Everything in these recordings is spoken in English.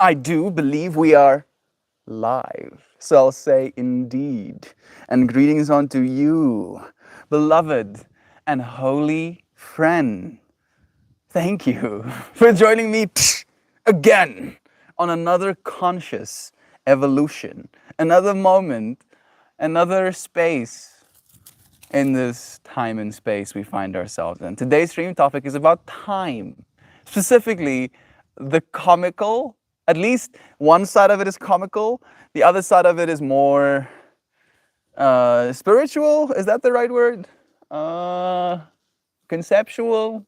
I do believe we are live. So I'll say indeed. And greetings unto you, beloved and holy friend. Thank you for joining me again on another conscious evolution, another moment, another space in this time and space we find ourselves in. Today's stream topic is about time, specifically the comical. At least one side of it is comical, the other side of it is more spiritual. Is that the right word? Conceptual,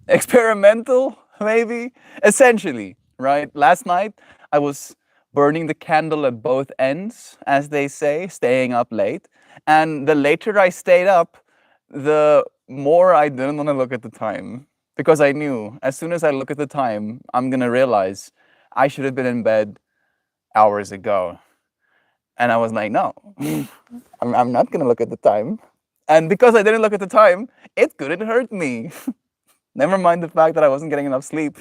experimental, maybe. Essentially, right? Last night I was burning the candle at both ends, as they say, staying up late. And the later I stayed up, the more I didn't want to look at the time. Because I knew as soon as I look at the time, I'm going to realize I should have been in bed hours ago. And I was like, no, I'm not going to look at the time. And because I didn't look at the time, it couldn't hurt me. Never mind the fact that I wasn't getting enough sleep.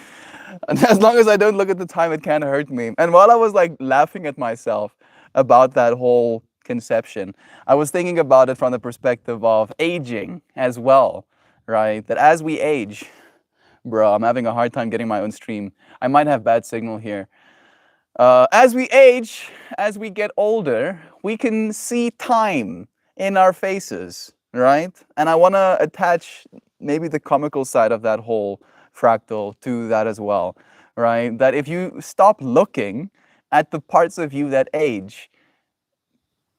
And as long as I don't look at the time, it can't hurt me. And while I was like laughing at myself about that whole conception, I was thinking about it from the perspective of aging as well, right? That as we age, bro, I'm having a hard time getting my own stream. I might have bad signal here. As we age, as we get older, we can see time in our faces, right? And I want to attach maybe the comical side of that whole fractal to that as well, right? That if you stop looking at the parts of you that age,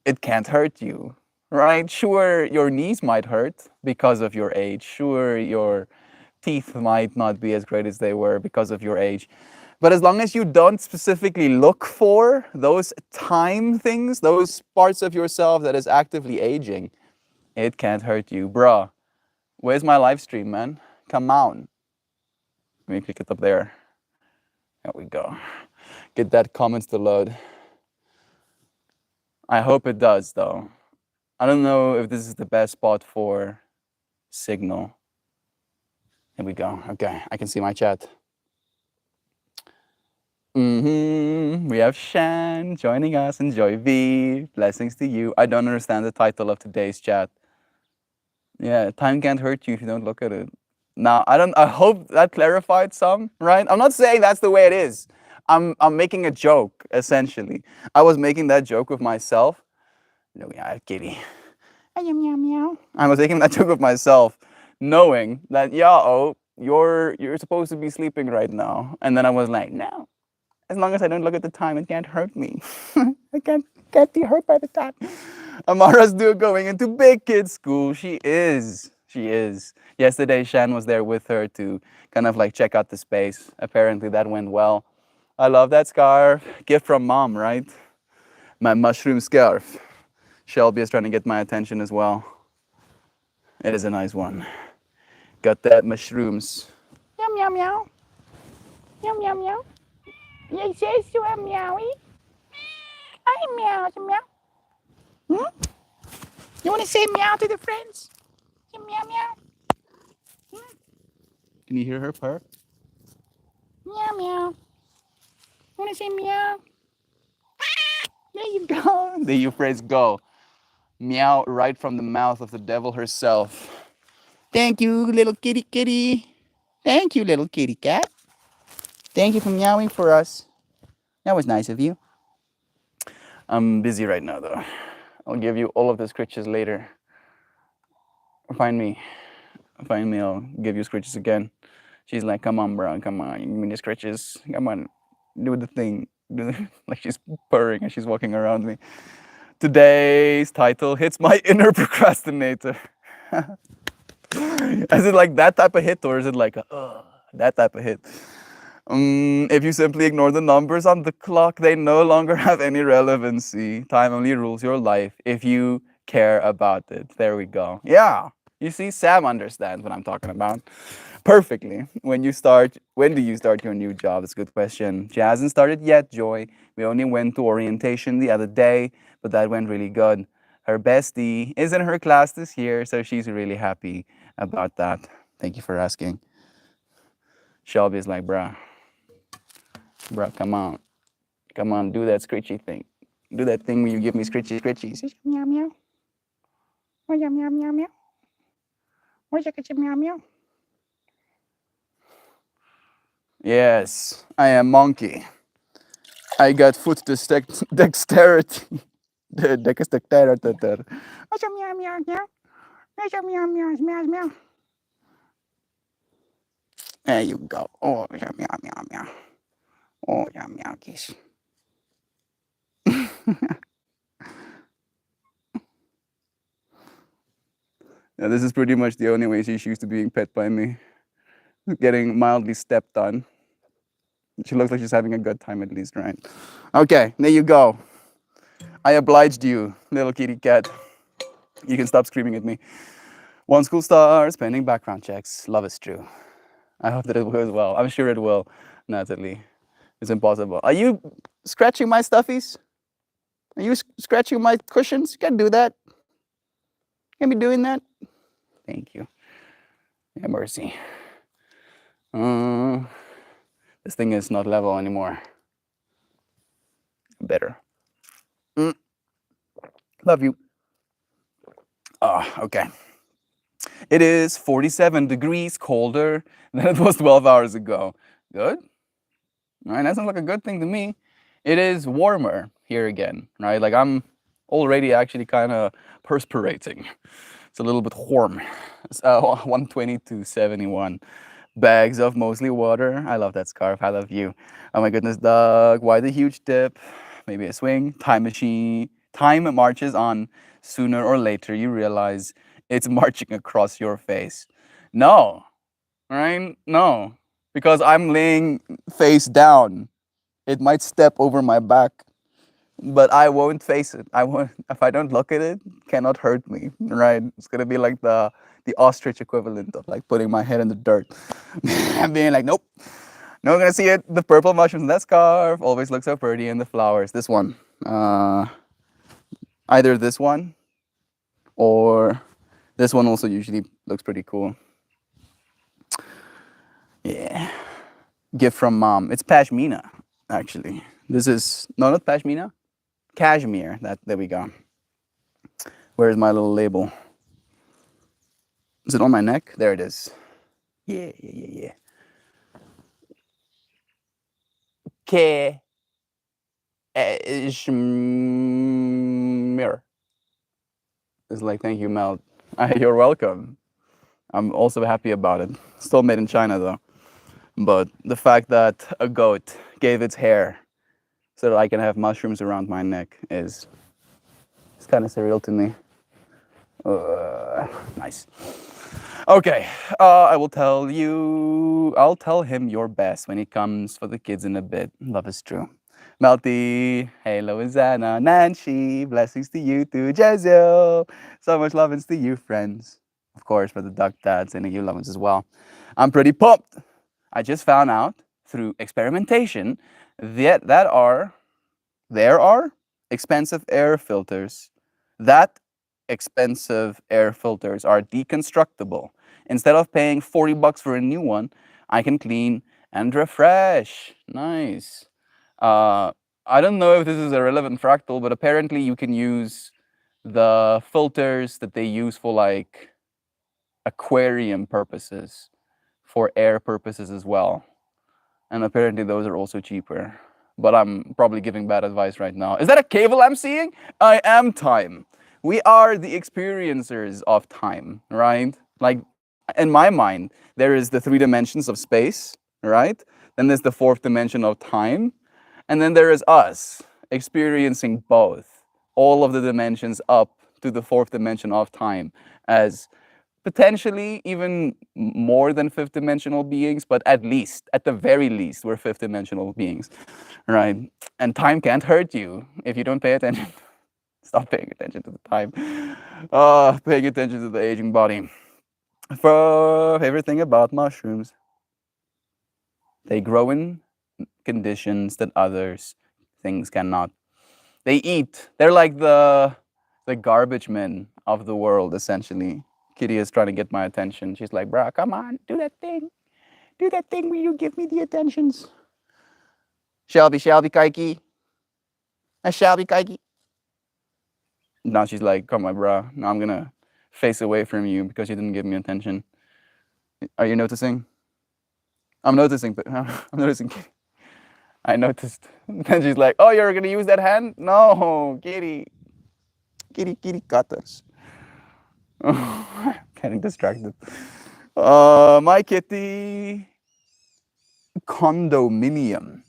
it can't hurt you, right? Sure, your knees might hurt because of your age. Sure, your teeth might not be as great as they were because of your age. But as long as you don't specifically look for those time things, those parts of yourself that is actively aging, it can't hurt you. Bruh, where's my live stream, man? Come on. Let me click it up there. There we go. Get that comments to load. I hope it does, though. I don't know if this is the best spot for signal. Here we go. Okay, I can see my chat. We have Shan joining us and Joy V. Blessings to you. I don't understand the title of today's chat. Yeah, time can't hurt you if you don't look at it. Now, I hope that clarified some, right? I'm not saying that's the way it is. I'm making a joke, essentially. I was making that joke with myself. No, yeah, kitty. Meow, meow. I was making that joke with myself, knowing that, you're supposed to be sleeping right now. And then I was like, no. As long as I don't look at the time, it can't hurt me. I can't be hurt by the time. Amara's due going into big kid school. She is. She is. Yesterday, Shan was there with her to kind of like check out the space. Apparently, that went well. I love that scarf. Gift from mom, right? My mushroom scarf. Shelby is trying to get my attention as well. It is a nice one. Got that mushrooms. Meow, meow, meow. Meow, meow, meow. Yes, yes, you are meowy. I meow, meow. Hmm? You want to say meow to the friends? Meow, meow. Hmm? Can you hear her purr? Meow, meow. You want to say meow? There you go. There you phrase go. Meow right from the mouth of the devil herself. Thank you, little kitty kitty. Thank you, little kitty cat. Thank you for meowing for us. That was nice of you. I'm busy right now, though. I'll give you all of the scritches later. Find me. I'll give you scritches again. She's like, come on, bro, come on. You give me the scritches. Come on, do the thing. Like she's purring and she's walking around me. Today's title hits my inner procrastinator. Is it like that type of hit, or is it like that type of hit? If you simply ignore the numbers on the clock, they no longer have any relevancy. Time only rules your life if you care about it. There we go. Yeah. You see, Sam understands what I'm talking about perfectly. When do you start your new job? It's a good question. She hasn't started yet, Joy. We only went to orientation the other day, but that went really good. Her bestie is in her class this year, so she's really happy about that. Thank you for asking. Shelby is like, bruh, Bro, come on. Come on, do that scritchy thing. Do that thing where you give me scritchy scritchies. Meow meow. Oh yeah, meow meow meow. Oh yeah, meow meow. Yes, I am monkey. I got foot dexterity. Dexterity. Oh yeah, meow meow meow. Oh yeah, meow meow meow meow. There you go. Oh yeah, meow meow meow. Oh yeah, meow kiss. Yeah, this is pretty much the only way she's used to being pet by me. Getting mildly stepped on. She looks like she's having a good time at least, right? Okay, there you go. I obliged you, little kitty cat. You can stop screaming at me. One school starts pending background checks. Love is true. I hope that it goes well. I'm sure it will, Natalie. It's impossible. Are you scratching my stuffies? Are you scratching my cushions? You can't do that. You can't be doing that. Thank you. Yeah, mercy. This thing is not level anymore. Better. Love you. Oh, okay. It is 47 degrees colder than it was 12 hours ago. Good? All right, that sounds like a good thing to me. It is warmer here again, right? Like I'm already actually kind of perspirating. It's a little bit warm. It's 120 to 71. Bags of mostly water. I love that scarf. I love you. Oh my goodness, Doug. Why the huge dip? Maybe a swing. Time machine. Time marches on. Sooner or later, you realize it's marching across your face. No, right? No, because I'm laying face down. It might step over my back, but I won't face it. I won't. If I don't look at it, cannot hurt me. Right? It's gonna be like the ostrich equivalent of like putting my head in the dirt and being like, nope, no gonna see it. The purple mushrooms in that scarf always look so pretty, and the flowers. This one, either this one or this one also usually looks pretty cool. Yeah, gift from mom. It's pashmina, actually. This is no, not pashmina, cashmere. That there we go. Where's my little label? Is it on my neck? There it is. Yeah, yeah, yeah, yeah. Cashmere. It's like, thank you, Mel. You're welcome. I'm also happy about it. Still made in China, though. But the fact that a goat gave its hair so that I can have mushrooms around my neck is it's kind of surreal to me. Nice. Okay, I will tell you. I'll tell him your best when he comes for the kids in a bit. Love is true. Melty, hey Loizana, Nancy, blessings to you too, Jezio. So much love to you, friends. Of course, for the duck dads and you lovers as well. I'm pretty pumped. I just found out through experimentation that there are expensive air filters. That expensive air filters are deconstructable. Instead of paying 40 bucks for a new one, I can clean and refresh. Nice. I don't know if this is a relevant fractal, but apparently you can use the filters that they use for like aquarium purposes for air purposes as well. And apparently those are also cheaper. But I'm probably giving bad advice right now. Is that a cable I'm seeing? I am time. We are the experiencers of time, right? Like in my mind, there is the 3 dimensions of space, right? Then there's the 4th dimension of time. And then there is us experiencing both, all of the dimensions up to the 4th dimension of time as potentially even more than 5th dimensional beings, but at least, at the very least, we're 5th dimensional beings, right? And time can't hurt you if you don't pay attention. Stop paying attention to the time. Paying attention to the aging body. Favorite thing about mushrooms, they grow in conditions that others things cannot. They eat. They're like the garbage men of the world, essentially. Kitty is trying to get my attention. She's like, bruh, come on, do that thing. Do that thing where you give me the attentions. Shelby, Shelby, Kaiki. Shelby, Kaiki. Now she's like, come on, bro. Now I'm gonna face away from you because you didn't give me attention. Are you noticing? I'm noticing, but I'm noticing. I noticed. Then she's like, oh, you're gonna use that hand? No, kitty. Kitty, kitty cutters. Getting distracted. My kitty. Condominium.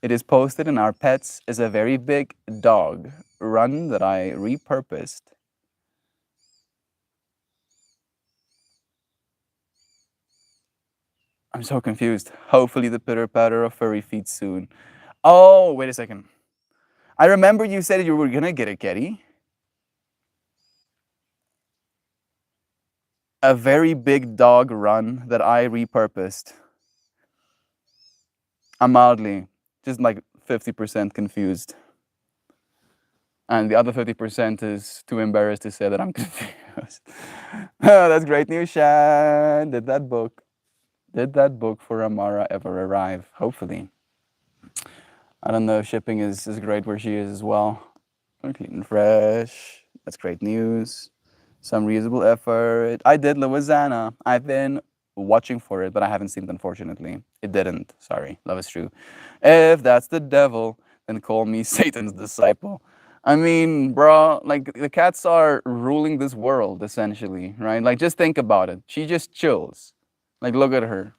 It is posted in our pets as a very big dog run that I repurposed. I'm so confused. Hopefully the pitter patter of furry feet soon. Oh, wait a second. I remember you said you were gonna get a kitty. A very big dog run that I repurposed. I'm mildly, just like 50% confused. And the other 50% is too embarrassed to say that I'm confused. That's great news, Shan. Did that book for Amara ever arrive? Hopefully. I don't know if shipping is great where she is as well. Clean and fresh. That's great news. Some reasonable effort. I did Louisiana. I've been watching for it, but I haven't seen it, unfortunately. It didn't. Sorry. Love is true. If that's the devil, then call me Satan's disciple. I mean, bro, like the cats are ruling this world, essentially, right? Like, just think about it. She just chills. Like, look at her,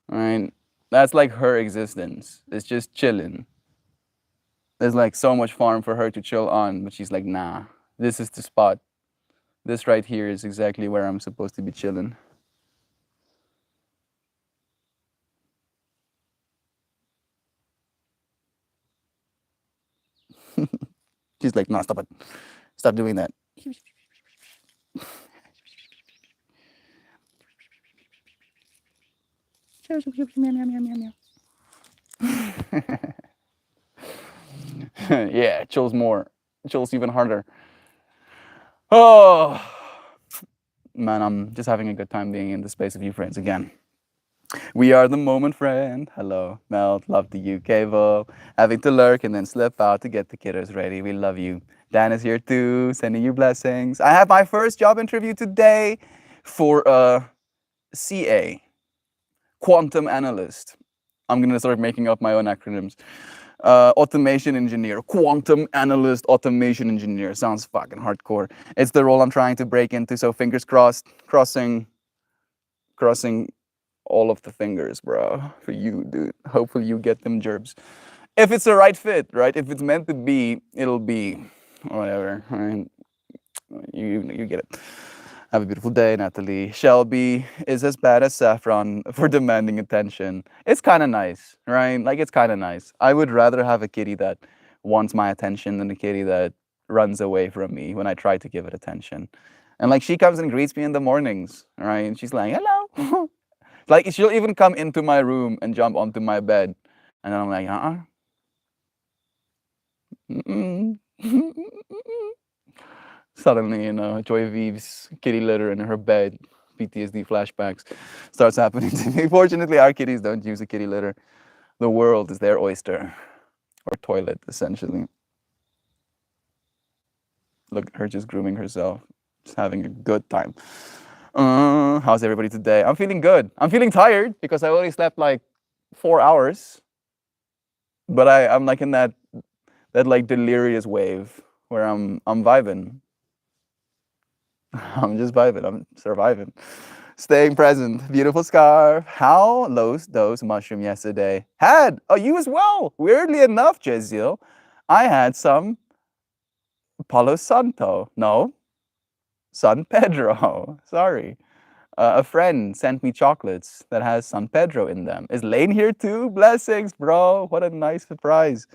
right? That's like her existence. It's just chilling. There's like so much farm for her to chill on, but she's like, nah, this is the spot. This right here is exactly where I'm supposed to be chilling. She's like, no, stop it. Stop doing that. Yeah, chills more. Chills even harder. Oh, man, I'm just having a good time being in the space of you friends again. We are the moment friend. Hello, Melt. Love the UK Vo. Having to lurk and then slip out to get the kiddos ready. We love you. Dan is here too, sending you blessings. I have my first job interview today for a CA, quantum analyst. I'm gonna start making up my own acronyms. Automation engineer, quantum analyst, automation engineer. Sounds fucking hardcore. It's the role I'm trying to break into. So fingers crossed, crossing all of the fingers, bro, for you, dude. Hopefully you get them gerbs. If it's the right fit, right? If it's meant to be, it'll be whatever. Right? You get it. Have a beautiful day, Natalie. Shelby is as bad as Saffron for demanding attention. It's kind of nice, right? Like, it's kind of nice. I would rather have a kitty that wants my attention than a kitty that runs away from me when I try to give it attention. And like, she comes and greets me in the mornings, right? And she's like, hello. Like, she'll even come into my room and jump onto my bed. And then I'm like, Suddenly, Joy Vive's kitty litter in her bed, PTSD flashbacks starts happening to me. Fortunately, our kitties don't use a kitty litter. The world is their oyster or toilet, essentially. Look at her just grooming herself, just having a good time. How's everybody today? I'm feeling good. I'm feeling tired because I only slept like 4 hours. But I'm like in that like delirious wave where I'm vibing. I'm just vibing. I'm surviving. Staying present. Beautiful scarf. How lows those mushroom yesterday? Oh, you as well. Weirdly enough, Jezil, I had some Palo Santo. No, San Pedro. Sorry. A friend sent me chocolates that has San Pedro in them. Is Lane here too? Blessings, bro. What a nice surprise.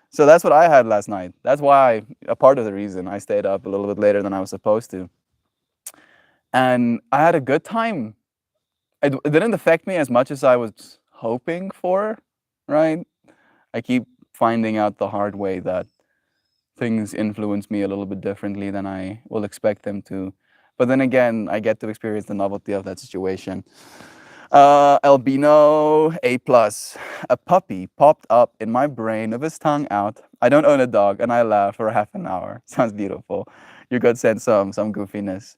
So that's what I had last night. That's why, a part of the reason I stayed up a little bit later than I was supposed to. And I had a good time. It didn't affect me as much as I was hoping for, right? I keep finding out the hard way that things influence me a little bit differently than I will expect them to. But then again, I get to experience the novelty of that situation. Albino A plus. A puppy popped up in my brain with his tongue out. I don't own a dog, and I laughed for half an hour. Sounds beautiful. You could send some goofiness.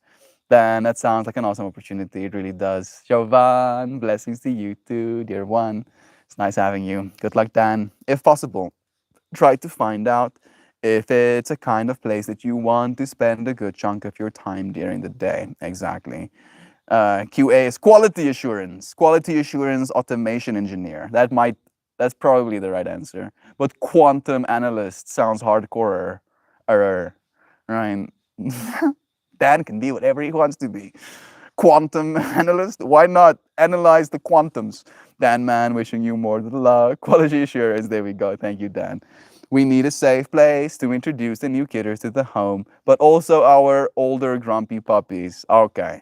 Then that sounds like an awesome opportunity. It really does. Jovan, blessings to you too, dear one. It's nice having you. Good luck, Dan. If possible, try to find out if it's a kind of place that you want to spend a good chunk of your time during the day. Exactly. QA is quality assurance automation engineer. That's probably the right answer. But quantum analyst sounds hardcore. Right? Dan can be whatever he wants to be. Quantum analyst, why not analyze the quantums? Dan Man, wishing you more luck. Quality assurance, there we go. Thank you, Dan. We need a safe place to introduce the new kidders to the home, but also our older grumpy puppies. Okay.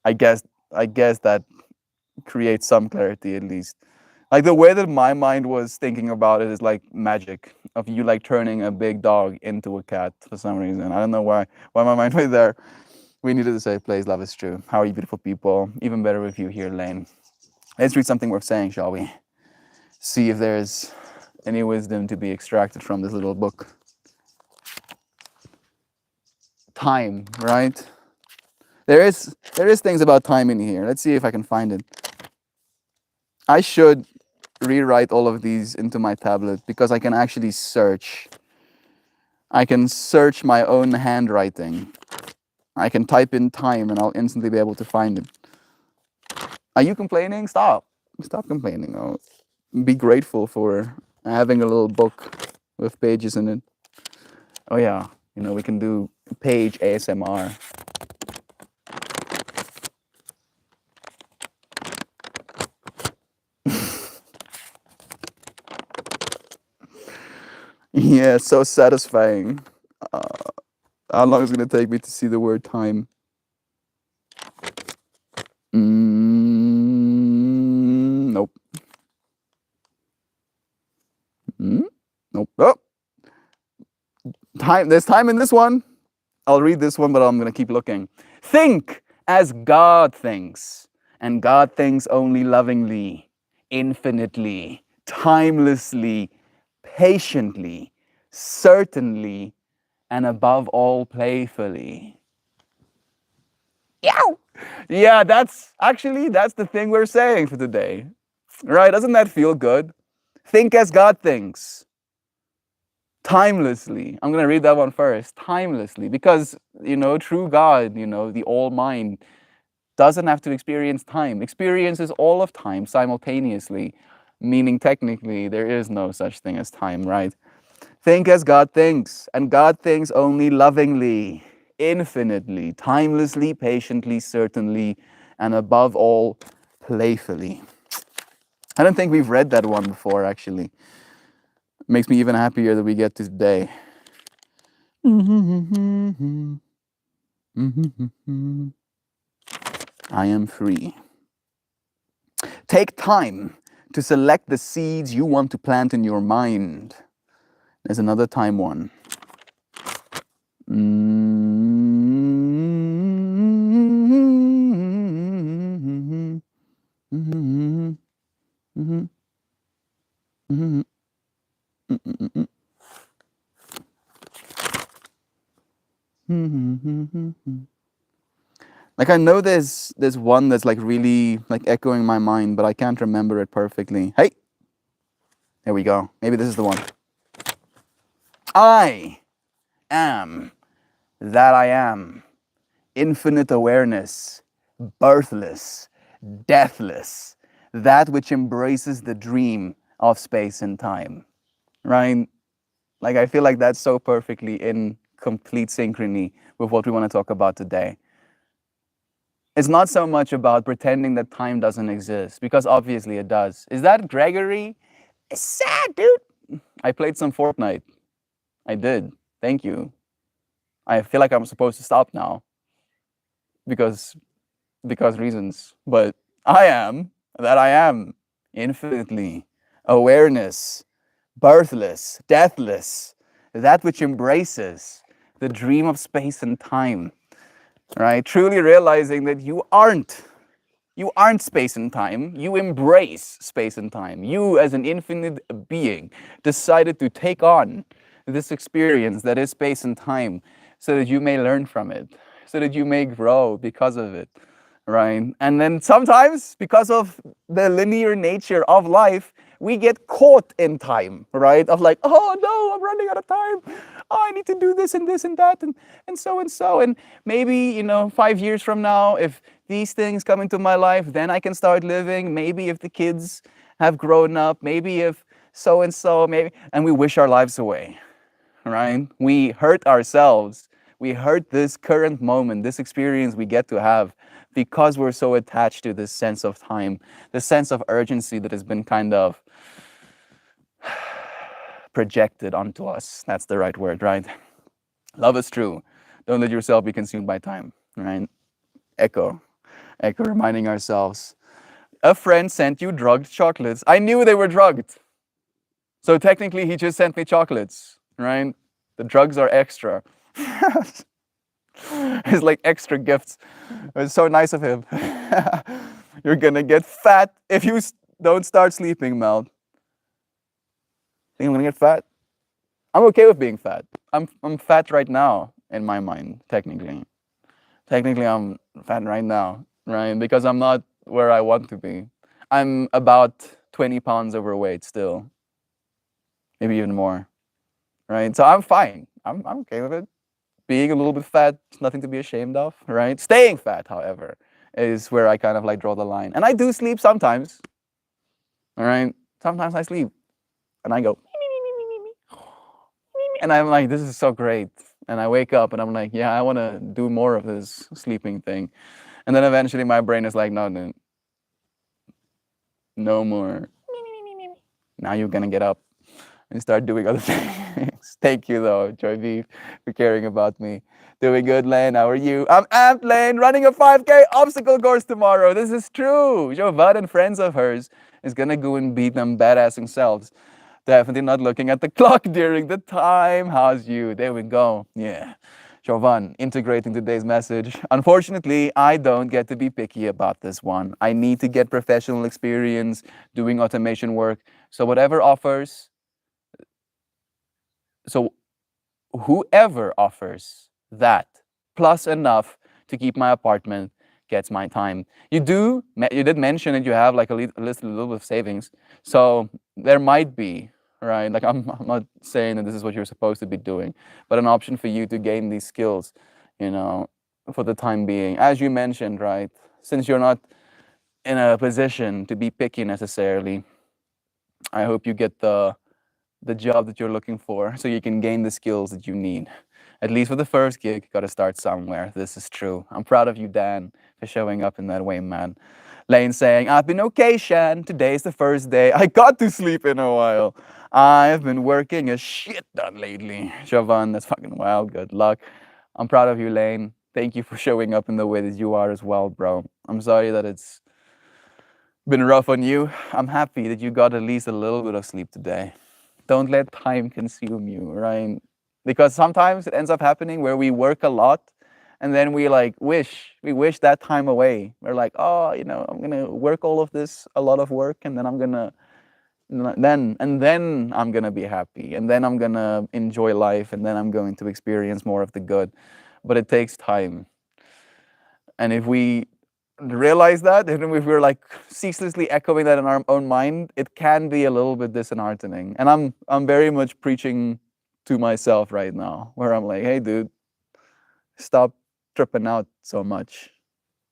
I guess that creates some clarity at least. Like the way that my mind was thinking about it is like magic of you like turning a big dog into a cat for some reason. I don't know why my mind went there. We needed a safe place. Love is true. How are you, beautiful people? Even better with you here, Lane. Let's read something worth saying, shall we? See if there's any wisdom to be extracted from this little book. Time, right? There is things about time in here. Let's see if I can find it. I should rewrite all of these into my tablet because I can actually search. I can search my own handwriting. I can type in time and I'll instantly be able to find it. Are you complaining? Stop. Stop complaining. Oh, be grateful for having a little book with pages in it. Oh yeah, we can do page ASMR. Yeah, so satisfying. How long is it going to take me to see the word time? Nope. Nope. Oh, time. There's time in this one. I'll read this one, but I'm going to keep looking. Think as God thinks, and God thinks only lovingly, infinitely, timelessly, patiently, certainly, and above all, playfully. Yow! Yeah, that's the thing we're saying for today. Right? Doesn't that feel good? Think as God thinks. Timelessly. I'm going to read that one first. Timelessly. Because, true God, the all mind, doesn't have to experience time. Experiences all of time simultaneously. Meaning, technically, there is no such thing as time, right? Think as God thinks, and God thinks only lovingly, infinitely, timelessly, patiently, certainly, and above all, playfully. I don't think we've read that one before, actually. It makes me even happier that we get to today. I am free. Take time to select the seeds you want to plant in your mind. There's another time one. Like I know there's one that's like really like echoing my mind, but I can't remember it perfectly. Hey, there we go. Maybe this is the one. I am that I am. Infinite awareness, birthless, deathless, that which embraces the dream of space and time. Right? Like I feel like that's so perfectly in complete synchrony with what we want to talk about today. It's not so much about pretending that time doesn't exist, because obviously it does. Is that Gregory? It's sad, dude. I played some Fortnite. I did. Thank you. I feel like I'm supposed to stop now because reasons. But I am that I am infinitely awareness, birthless, deathless, that which embraces the dream of space and time. Right? Truly realizing that you aren't You aren't space and time. You embrace space and time. You, as an infinite being, decided to take on this experience that is space and time so that you may learn from it, so that you may grow because of it, right? And then sometimes, because of the linear nature of life, we get caught in time, right? Of like, oh no, I'm running out of time. Oh, I need to do this and this and that and so and so. And maybe, 5 years from now, if these things come into my life, then I can start living. Maybe if the kids have grown up, maybe if so and so, maybe, and we wish our lives away, right? We hurt ourselves. We hurt this current moment, this experience we get to have because we're so attached to this sense of time, this sense of urgency that has been kind of projected onto us. That's the right word, right? Love is true. Don't let yourself be consumed by time, right? Echo, reminding ourselves. A friend sent you drugged chocolates. I knew they were drugged. So technically, he just sent me chocolates, right? The drugs are extra. It's like extra gifts. It's so nice of him. You're gonna get fat if you don't start sleeping, Mel. Think I'm gonna get fat? I'm okay with being fat. I'm fat right now in my mind, technically. Technically, I'm fat right now, right? Because I'm not where I want to be. I'm about 20 pounds overweight still, maybe even more, right? So I'm fine. I'm okay with it. Being a little bit fat is nothing to be ashamed of, right? Staying fat, however, is where I kind of like draw the line. And I do sleep sometimes, all right? Sometimes I sleep and I go, and I'm like, this is so great. And I wake up and I'm like, yeah, I want to do more of this sleeping thing. And then eventually my brain is like, no, dude, no more. Now you're going to get up and start doing other things. Thank you, though, Joy V, for caring about me. Doing good, Lane. How are you? I'm amped, Lane, running a 5K obstacle course tomorrow. This is true. Jovad and friends of hers is going to go and beat them badassing selves. Definitely not looking at the clock during the time. How's you? There we go. Yeah. Jovan, integrating today's message. Unfortunately, I don't get to be picky about this one. I need to get professional experience doing automation work. So whatever offers, so whoever offers that plus enough to keep my apartment gets my time. You did mention that you have like a little bit of savings. So there might be, right? Like I'm not saying that this is what you're supposed to be doing, but an option for you to gain these skills, for the time being. As you mentioned, right? Since you're not in a position to be picky necessarily, I hope you get the job that you're looking for so you can gain the skills that you need. At least for the first gig, got to start somewhere. This is true. I'm proud of you, Dan, for showing up in that way, man. Lane saying, I've been okay, Shan. Today's the first day I got to sleep in a while. I've been working a shit ton lately. Siobhan, that's fucking wild. Good luck. I'm proud of you, Lane. Thank you for showing up in the way that you are as well, bro. I'm sorry that it's been rough on you. I'm happy that you got at least a little bit of sleep today. Don't let time consume you, right? Because sometimes it ends up happening where we work a lot and then we wish that time away. We're like, oh, I'm gonna work all of this, a lot of work, and then I'm gonna be happy, and then I'm gonna enjoy life, and then I'm going to experience more of the good. But it takes time. And if we realize that, and if we're like ceaselessly echoing that in our own mind, it can be a little bit disheartening. And I'm very much preaching to myself right now, where I'm like, hey, dude, stop tripping out so much.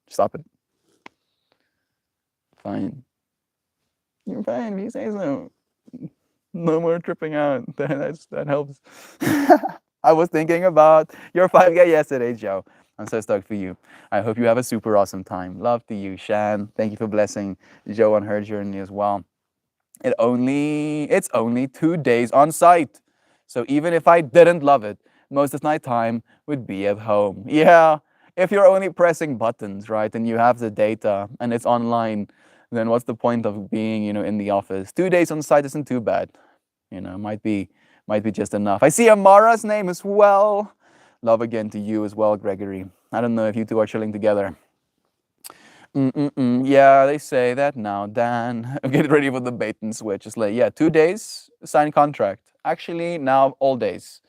Stop it. Fine. You're fine. He says so. No more tripping out. That helps. I was thinking about your 5K yesterday, Joe. I'm so stoked for you. I hope you have a super awesome time. Love to you, Shan. Thank you for blessing Joe on her journey as well. It's only 2 days on site. So even if I didn't love it, most of my time would be at home. Yeah, if you're only pressing buttons, right, and you have the data and it's online, then what's the point of being, in the office? 2 days on site isn't too bad. Might be just enough. I see Amara's name as well. Love again to you as well, Gregory. I don't know if you two are chilling together. Yeah, they say that now, Dan. I'm getting ready for the bait and switch. It's like, yeah, 2 days, sign contract. Actually, now all days.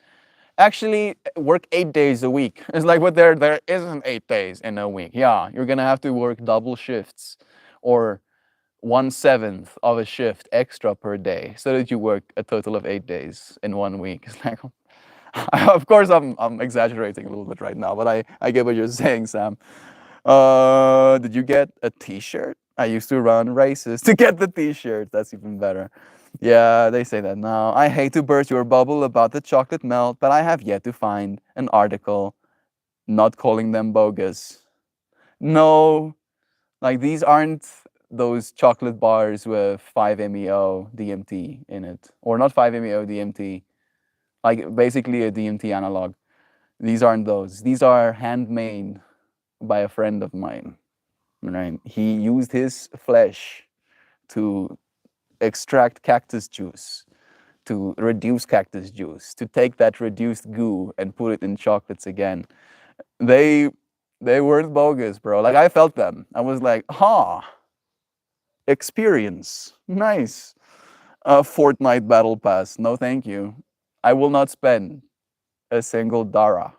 Actually, work 8 days a week. It's like, but there isn't 8 days in a week. Yeah, you're gonna have to work double shifts or 1/7 of a shift extra per day so that you work a total of 8 days in 1 week. It's like, of course, I'm exaggerating a little bit right now, but I get what you're saying, Sam. Did you get a T-shirt? I used to run races to get the T-shirt. That's even better. Yeah, they say that now. I hate to burst your bubble about the chocolate melt, but I have yet to find an article not calling them bogus. No, like these aren't those chocolate bars with 5-MeO DMT in it, or not 5-MeO DMT, like basically a DMT analog. These aren't those. These are handmade by a friend of mine. Right? He used his flesh to extract cactus juice, to reduce cactus juice, to take that reduced goo and put it in chocolates again. They they weren't bogus, bro. Like I felt them. I was like, huh, experience. Nice. A Fortnite battle pass. No thank you. I will not spend a single Dara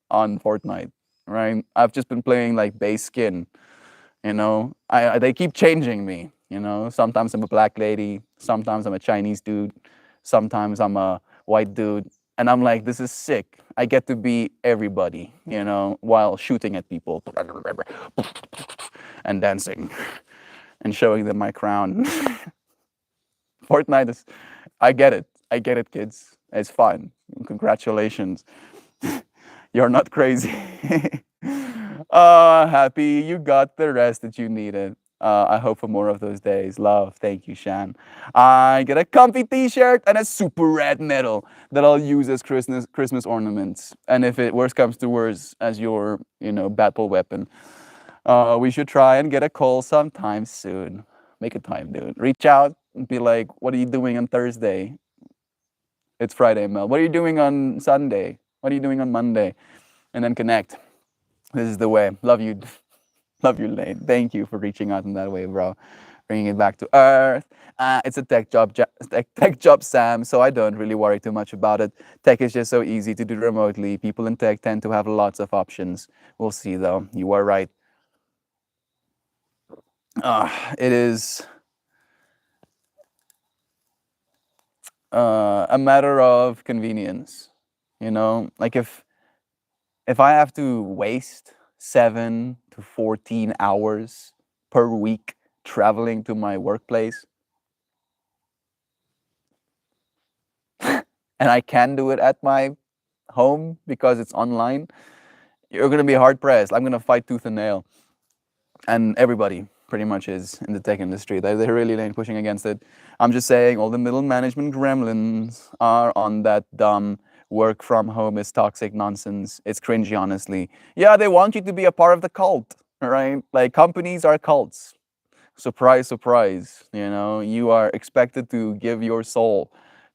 on Fortnite. Right? I've just been playing like base skin. They keep changing me. Sometimes I'm a black lady, sometimes I'm a Chinese dude, sometimes I'm a white dude, and I'm like, this is sick. I get to be everybody, while shooting at people and dancing and showing them my crown. Fortnite is, I get it. I get it, kids. It's fun. Congratulations. You're not crazy. Happy you got the rest that you needed. I hope for more of those days. Love. Thank you, Shan. I get a comfy t-shirt and a super red medal that I'll use as Christmas ornaments. And if it worst comes to worst, as your, battle weapon. We should try and get a call sometime soon. Make a time, dude. Reach out and be like, what are you doing on Thursday? It's Friday, Mel. What are you doing on Sunday? What are you doing on Monday? And then connect. This is the way. Love you. Love you, Lane. Thank you for reaching out in that way, bro. Bringing it back to earth. It's a tech job, Sam, so I don't really worry too much about it. Tech is just so easy to do remotely. People in tech tend to have lots of options. We'll see, though. You are right. It is a matter of convenience. Like if I have to waste 7 to 14 hours per week traveling to my workplace, and I can do it at my home because it's online, you're going to be hard pressed. I'm going to fight tooth and nail. And everybody pretty much is in the tech industry. They're really like pushing against it. I'm just saying all the middle management gremlins are on that dumb work from home is toxic nonsense. It's cringy, honestly. Yeah, they want you to be a part of the cult, right? Like companies are cults. Surprise, surprise. You are expected to give your soul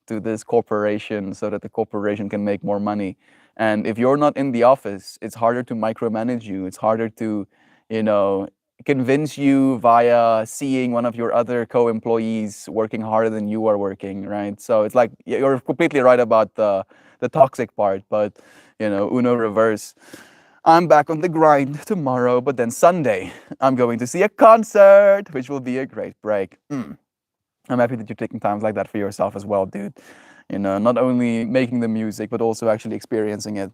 to this corporation so that the corporation can make more money. And if you're not in the office, it's harder to micromanage you. It's harder to, you know, convince you via seeing one of your other co-employees working harder than you are working, right? So it's like you're completely right about the toxic part, but Uno reverse. I'm back on the grind tomorrow, but then Sunday I'm going to see a concert, which will be a great break. I'm happy that you're taking times like that for yourself as well, dude. Not only making the music, but also actually experiencing it.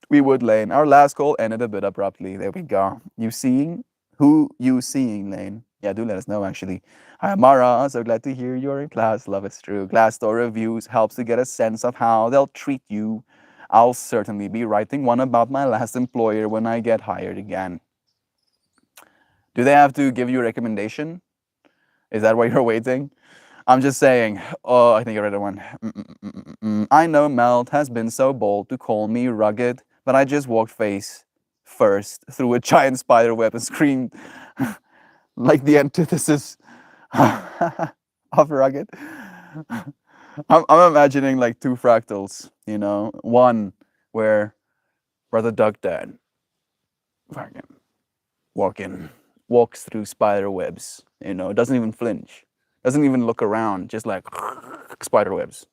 We would, Lane. Our last call ended a bit abruptly. There we go. You seeing? Who you seeing, Lane? Yeah, do let us know, actually. Hi, Amara. So glad to hear you're in class. Love it's true. Glassdoor reviews helps to get a sense of how they'll treat you. I'll certainly be writing one about my last employer when I get hired again. Do they have to give you a recommendation? Is that why you're waiting? I'm just saying. Oh, I think I read that one. I know Melt has been so bold to call me rugged, but I just walked face first through a giant spider web and screamed like the antithesis of rugged. I'm imagining like two fractals, one where Brother Duck Dad fucking walking walks through spider webs. Doesn't even flinch, doesn't even look around, just like spider webs.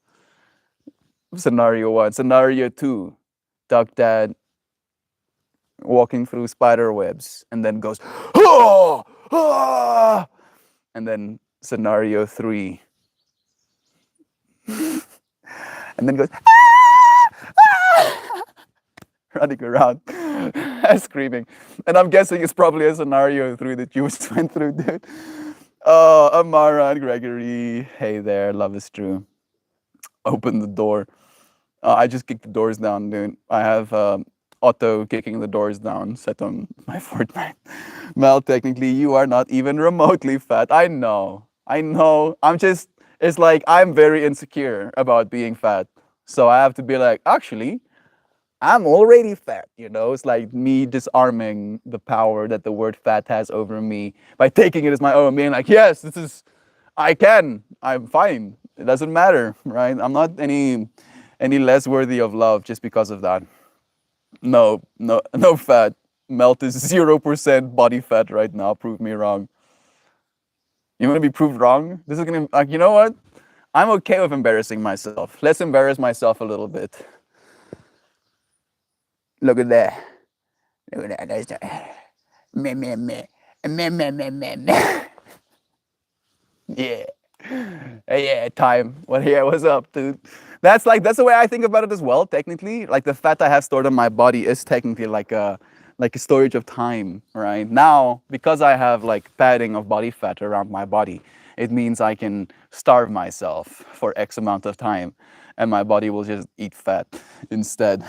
Scenario one. Scenario two, Duck Dad walking through spider webs and then goes, "Ah! Ah!" And then scenario three, and then goes, "Ah! Ah!" running around, screaming. And I'm guessing it's probably a scenario three that you just went through, dude. Oh, Amara and Gregory. Hey there, love is true. Open the door. I just kicked the doors down, dude. I have Otto kicking the doors down set on my Fortnite. Mel, technically, you are not even remotely fat. I know. I know. It's like I'm very insecure about being fat. So I have to be like, actually, I'm already fat. It's like me disarming the power that the word fat has over me by taking it as my own, being like, yes, I'm fine. It doesn't matter, right? I'm not any less worthy of love just because of that. No, no, no fat. Melt is 0% body fat right now. Prove me wrong. You want to be proved wrong? This is gonna, like, you know what? I'm okay with embarrassing myself. Let's embarrass myself a little bit. Look at that. Look at that. That's that. Meh, meh, meh. Meh, meh, meh, meh, meh. Yeah. Yeah, time. Well, yeah, what's up, dude? That's the way I think about it as well, technically. Like the fat I have stored on my body is technically like a storage of time, right? Now, because I have like padding of body fat around my body, it means I can starve myself for X amount of time and my body will just eat fat instead.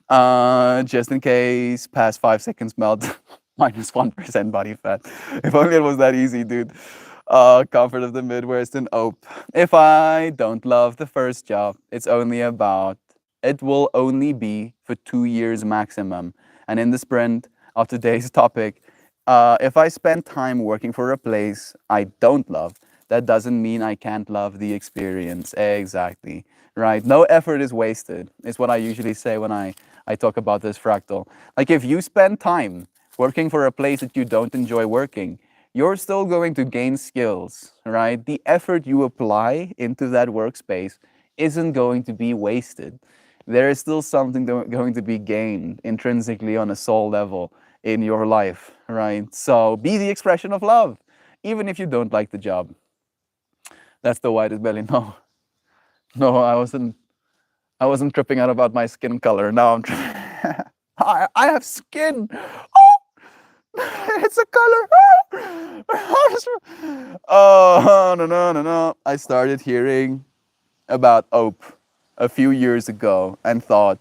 Just in case, past 5 seconds melt, -1% body fat. If only it was that easy, dude. Comfort of the Midwest and Ope. If I don't love the first job, it will only be for 2 years maximum. And in the sprint of today's topic, if I spend time working for a place I don't love, that doesn't mean I can't love the experience. Exactly. Right? No effort is wasted, is what I usually say when I talk about this fractal. Like if you spend time working for a place that you don't enjoy working, you're still going to gain skills, right? The effort you apply into that workspace isn't going to be wasted. There is still something going to be gained intrinsically on a soul level in your life, right? So be the expression of love, even if you don't like the job. That's the whitest belly. No, no, I wasn't tripping out about my skin color. Now I'm. I have skin. Oh, it's a color. Oh no no no no! I started hearing about Ope a few years ago and thought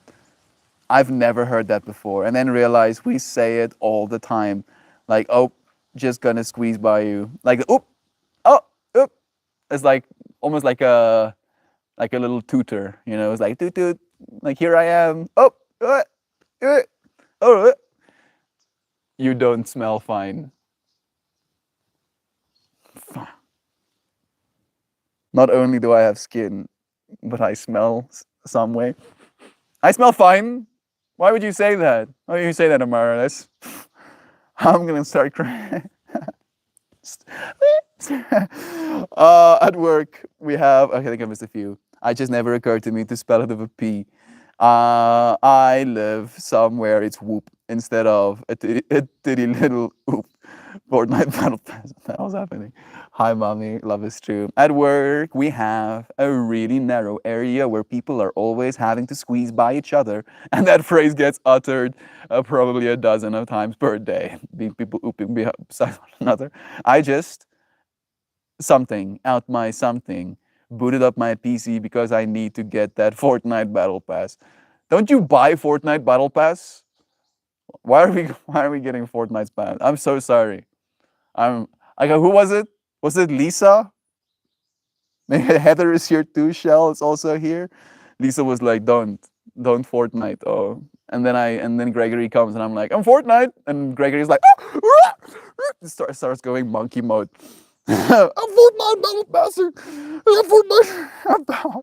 I've never heard that before, and then realized we say it all the time, like Ope, just gonna squeeze by you, like oop, oh, oop. It's like almost like a little tutor, It's like toot toot, like here I am. Oh, uh, oh, you don't smell fine. Not only do I have skin, but I smell some way. I smell fine. Why would you say that? Why would you say that, Amara? I'm gonna start crying. At work, we have. I think I missed a few. I just never occurred to me to spell it with a P. I live somewhere. It's whoop instead of a titty little whoop. Fortnite Battle Pass. What the hell's happening? Hi, mommy. Love is true. At work, we have a really narrow area where people are always having to squeeze by each other, and that phrase gets uttered probably a dozen of times per day. Being people ooping beside one another. I just something booted up my PC because I need to get that Fortnite Battle Pass. Don't you buy Fortnite Battle Pass? Why are we getting Fortnite's Pass? I'm so sorry. I go, who was it? Was it Lisa? Maybe Heather is here too. Shell is also here. Lisa was like, don't Fortnite. Oh, and then Gregory comes and I'm like, I'm Fortnite, and Gregory's like, starts going monkey mode. I'm Fortnite Battle Passer. I'm Fortnite.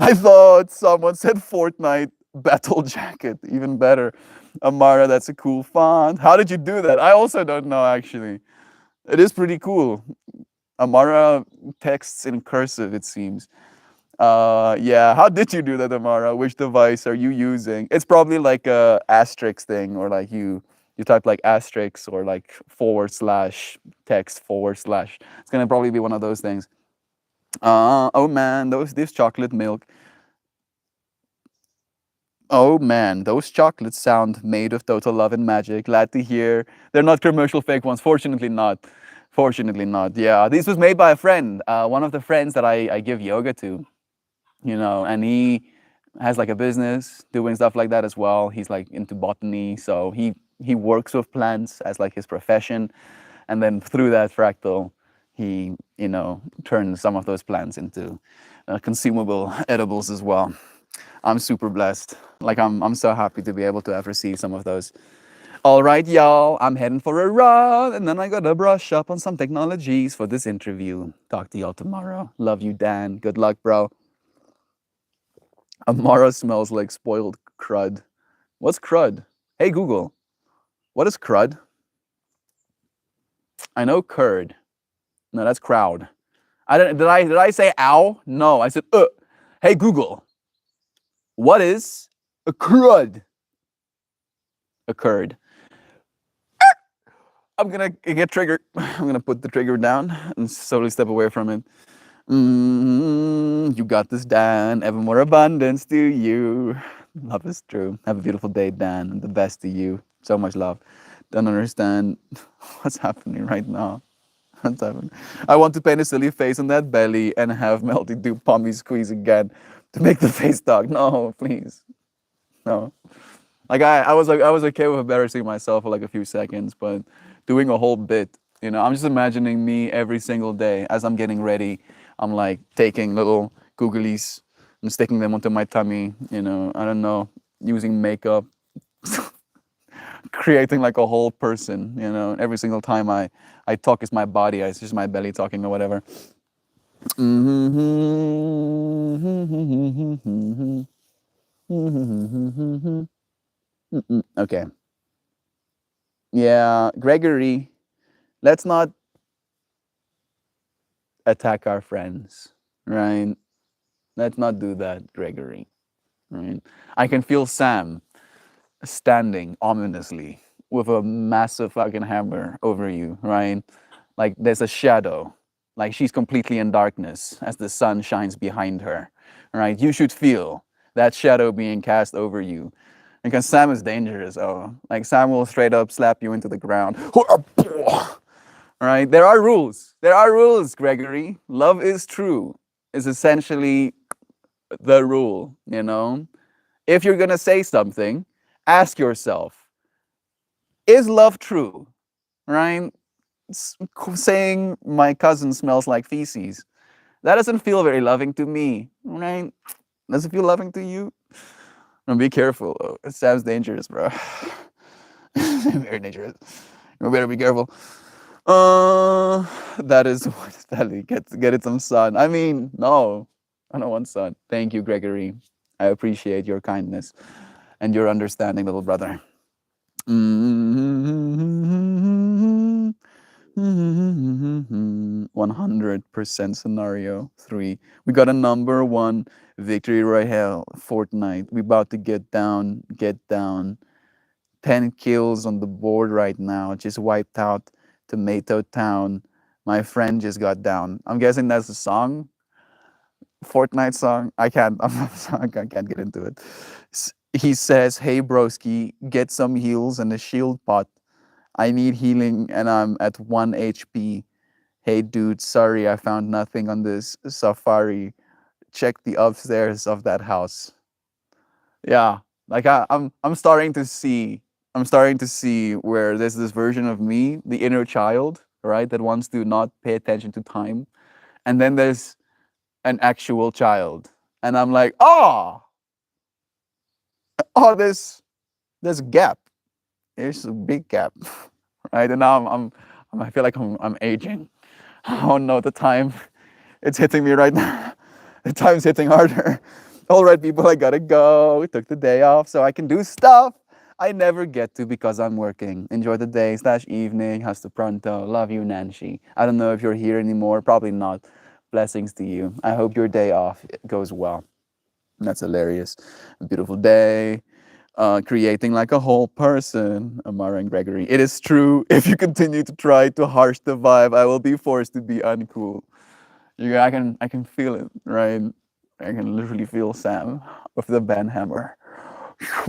I thought someone said Fortnite Battle Jacket. Even better. Amara, that's a cool font. How did you do that? I also don't know actually. It is pretty cool. Amara texts in cursive, it seems. Yeah, how did you do that, Amara? Which device are you using? It's probably like a asterisk thing, or like you type like asterisk or like forward slash text forward slash. It's gonna probably be one of those things. Oh man, those this chocolate milk. Oh man, those chocolates sound made of total love and magic. Glad to hear. They're not commercial fake ones. Fortunately not. Fortunately not. Yeah, this was made by a friend. One of the friends that I give yoga to, and he has like a business doing stuff like that as well. He's like into botany, so he works with plants as like his profession, and then through that fractal, he turns some of those plants into consumable edibles as well. I'm super blessed. Like I'm so happy to be able to have received some of those. All right, y'all, I'm heading for a run, and then I gotta brush up on some technologies for this interview. Talk to y'all tomorrow. Love you, Dan. Good luck, bro. Amara smells like spoiled crud. What's crud? Hey Google, what is crud? I know curd. No, that's crowd. Did I say ow? No, I said Hey Google, what is a crud? A curd. I'm gonna get triggered. I'm gonna put the trigger down and slowly step away from it. You got this, Dan. Ever more abundance to you. Love is true. Have a beautiful day, Dan. And the best to you. So much love. Don't understand what's happening right now. What's happening? I want to paint a silly face on that belly and have Melty do pommy squeeze again to make the face talk. No, please. No. Like I was okay with embarrassing myself for like a few seconds, but doing a whole bit, I'm just imagining me every single day as I'm getting ready. I'm like taking little googlies and sticking them onto my tummy, I don't know, using makeup, creating like a whole person, every single time I talk is my body, it's just my belly talking or whatever. Okay. Yeah, Gregory, let's not attack our friends, right? Let's not do that, Gregory. Right? I can feel Sam standing ominously with a massive fucking hammer over you, right? Like there's a shadow, like she's completely in darkness as the sun shines behind her, right? You should feel that shadow being cast over you. Because Sam is dangerous, like Sam will straight up slap you into the ground. Right? There are rules. There are rules, Gregory. Love is true is essentially the rule, If you're going to say something, ask yourself, is love true? Right? Saying my cousin smells like feces, that doesn't feel very loving to me, right? Does it feel loving to you? And be careful. It sounds dangerous, bro. Very dangerous. You better be careful. That is what Stanley get it some sun. I mean, no, I don't want sun. Thank you, Gregory. I appreciate your kindness and your understanding, little brother. 100% scenario 3. We got a number 1 victory royale Fortnite. We about to get down. 10 kills on the board right now. Just wiped out Tomato Town. My friend just got down. I'm guessing that's a song. Fortnite song. I can't. I can't get into it. He says, "Hey broski, get some heals and a shield pot. I need healing and I'm at 1 HP. Hey dude, sorry I found nothing on this safari. Check the upstairs of that house." Yeah, like I'm starting to see. I'm starting to see where there's this version of me, the inner child, right, that wants to not pay attention to time, and then there's an actual child, and I'm like, there's a gap. There's a big gap, right? And now I feel like I'm aging. Oh no, the time, it's hitting me right now. The time's hitting harder. All right, people, I gotta go. We took the day off so I can do stuff. I never get to because I'm working. Enjoy the day slash evening. Hasta pronto. Love you, Nancy. I don't know if you're here anymore. Probably not. Blessings to you. I hope your day off goes well. That's hilarious. A beautiful day. Creating like a whole person, Amara and Gregory. It is true. If you continue to try to harsh the vibe, I will be forced to be uncool. I can feel it, right? I can literally feel Sam with the band hammer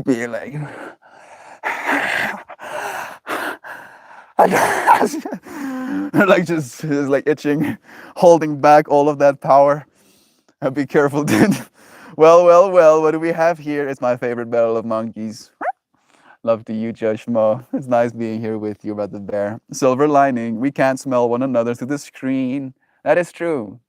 being like, like just like itching, holding back all of that power. Be careful, dude. Well, well, well. What do we have here? It's my favorite Battle of Monkeys. Love to you, Judge Mo. It's nice being here with you, Brother Bear. Silver lining. We can't smell one another through the screen. That is true.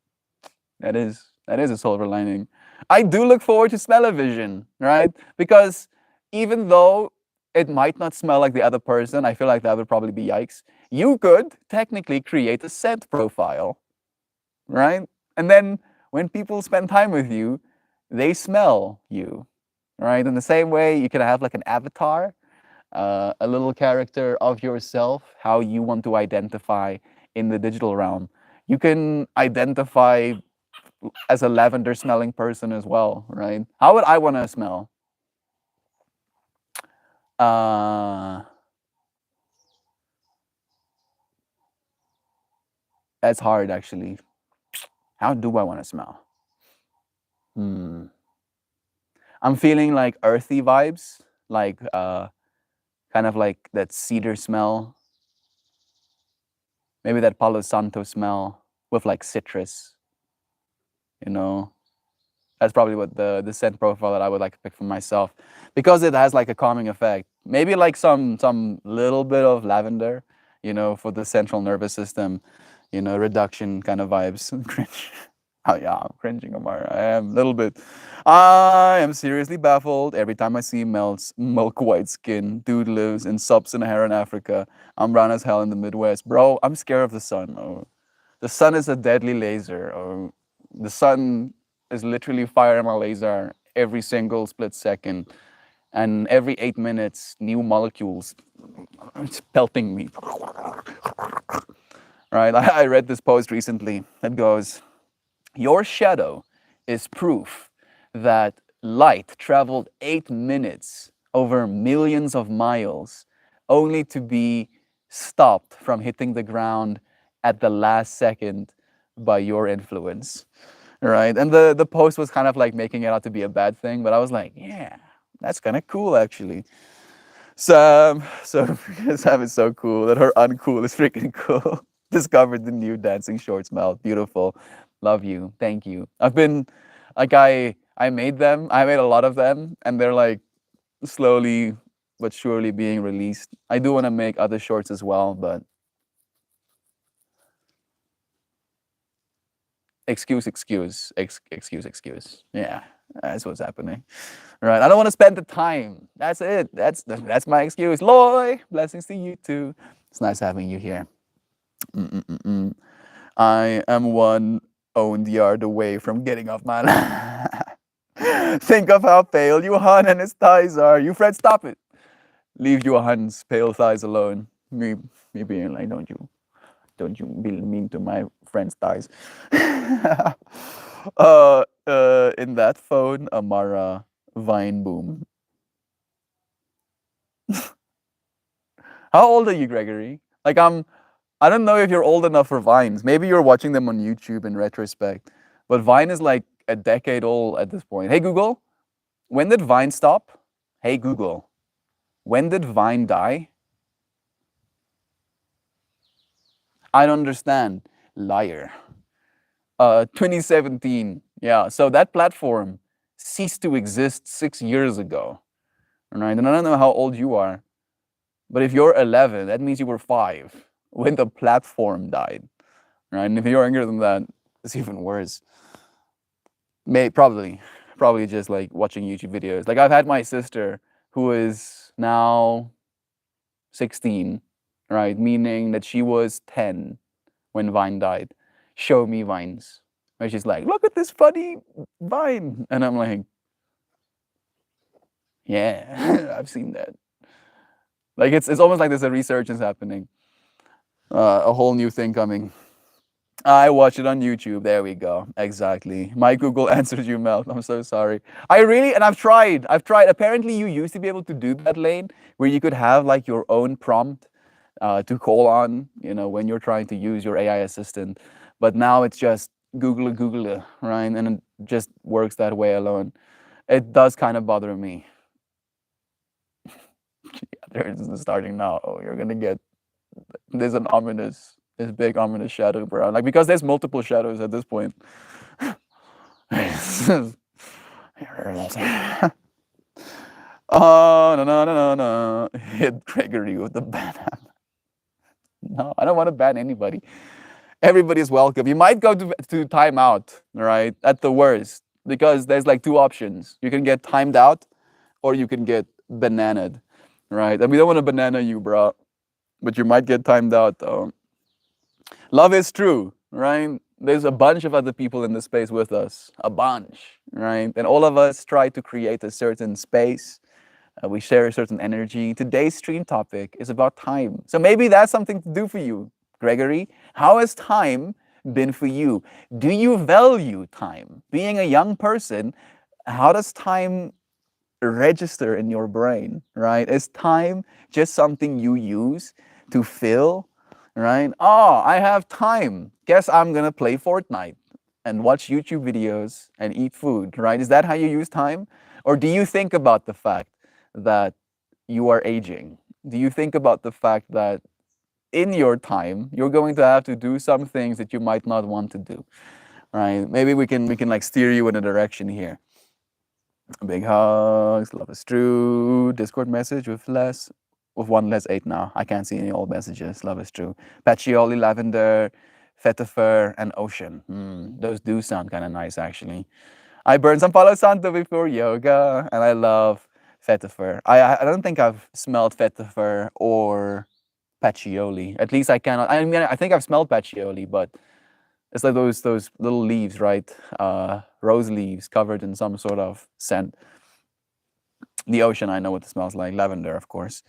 That is a silver lining. I do look forward to smell-o-vision, right? Because even though it might not smell like the other person, I feel like that would probably be yikes. You could technically create a scent profile, right? And then when people spend time with you, they smell you, right? In the same way, you can have like an avatar, a little character of yourself, how you want to identify in the digital realm. You can identify as a lavender smelling person as well, right? How would I want to smell? Uh, that's hard actually. How do I want to smell? Hmm. I'm feeling like earthy vibes, like kind of like that cedar smell, maybe that Palo Santo smell with like citrus, you know. That's probably what the scent profile that I would like to pick for myself because it has like a calming effect. Maybe like some little bit of lavender, for the central nervous system, reduction kind of vibes. Cringe. Oh yeah, I'm cringing, Omar. I am a little bit. I am seriously baffled every time I see Mel's milk white skin. Dude lives in sub-Saharan Africa. I'm brown as hell in the Midwest, bro. I'm scared of the sun. Oh, the sun is a deadly laser. Oh, the sun is literally firing my laser every single split second, and every 8 minutes, new molecules it's pelting me. Right? I read this post recently that goes, "Your shadow is proof that light traveled 8 minutes over millions of miles, only to be stopped from hitting the ground at the last second by your influence." Right? And the post was kind of like making it out to be a bad thing, but I was like, yeah, that's kind of cool actually. So Sam is so cool that her uncool is freaking cool. Discovered the new dancing shorts mouth. Beautiful. Love you. Thank you. I've been like I made them. I made a lot of them and they're like slowly but surely being released. I do want to make other shorts as well, but excuse. Yeah, that's what's happening. Right. I don't want to spend the time. That's it. That's my excuse. Loy, blessings to you too. It's nice having you here. Mm-mm-mm-mm. I am one owned yard away from getting off my Think of how pale Johan and his thighs are. You Fred, stop it. Leave Johan's pale thighs alone. Me being like, don't you be mean to my friend's thighs. In that phone, Amara Vine Boom. How old are you, Gregory? Like I don't know if you're old enough for Vines. Maybe you're watching them on YouTube in retrospect. But Vine is like a decade old at this point. Hey Google, when did Vine stop? Hey Google, when did Vine die? I don't understand. Liar. 2017. Yeah, so that platform ceased to exist 6 years ago. Right? And I don't know how old you are, but if you're 11, that means you were 5 when the platform died. Right? And if you're younger than that, it's even worse. Probably just like watching YouTube videos. Like I've had my sister who is now 16, right? Meaning that she was 10 when Vine died. Show me Vines. Where she's like, look at this funny Vine. And I'm like, yeah, I've seen that. Like it's almost like there's a resurgence happening, a whole new thing coming. I watch it on YouTube. There we go. Exactly. My Google answers you, Mel. I'm so sorry. I really, and I've tried. I've tried. Apparently, you used to be able to do that, Lane, where you could have like your own prompt to call on, when you're trying to use your AI assistant. But now it's just Google, right? And it just works that way alone. It does kind of bother me. There's starting now. Oh, you're gonna get. There's this big ominous shadow, bro. Like because there's multiple shadows at this point. Oh no no no no no! Hit Gregory with the banana. No, I don't want to ban anybody. Everybody's welcome. You might go to timeout, right? At the worst, because there's like two options. You can get timed out, or you can get bananaed, right? And we don't want to banana you, bro. But you might get timed out though. Love is true, right? There's a bunch of other people in the space with us, a bunch, right? And all of us try to create a certain space. We share a certain energy. Today's stream topic is about time. So maybe that's something to do for you, Gregory. How has time been for you? Do you value time? Being a young person, how does time register in your brain, right? Is time just something you use to fill, right? Oh, I have time. Guess I'm gonna play Fortnite and watch YouTube videos and eat food, right? Is that how you use time? Or do you think about the fact that you are aging? Do you think about the fact that in your time you're going to have to do some things that you might not want to do, right? Maybe we can like steer you in a direction here. Big hugs, love is true. Discord message with one less 8 now. I can't see any old messages. Love is true. Pacioli, Lavender, Vetiver, and Ocean. Those do sound kind of nice, actually. I burned some Palo Santo before yoga, and I love Vetiver. I don't think I've smelled Vetiver or Pacioli. At least I cannot. I mean, I think I've smelled Pacioli, but it's like those little leaves, right? Rose leaves covered in some sort of scent. The ocean, I know what it smells like. Lavender, of course.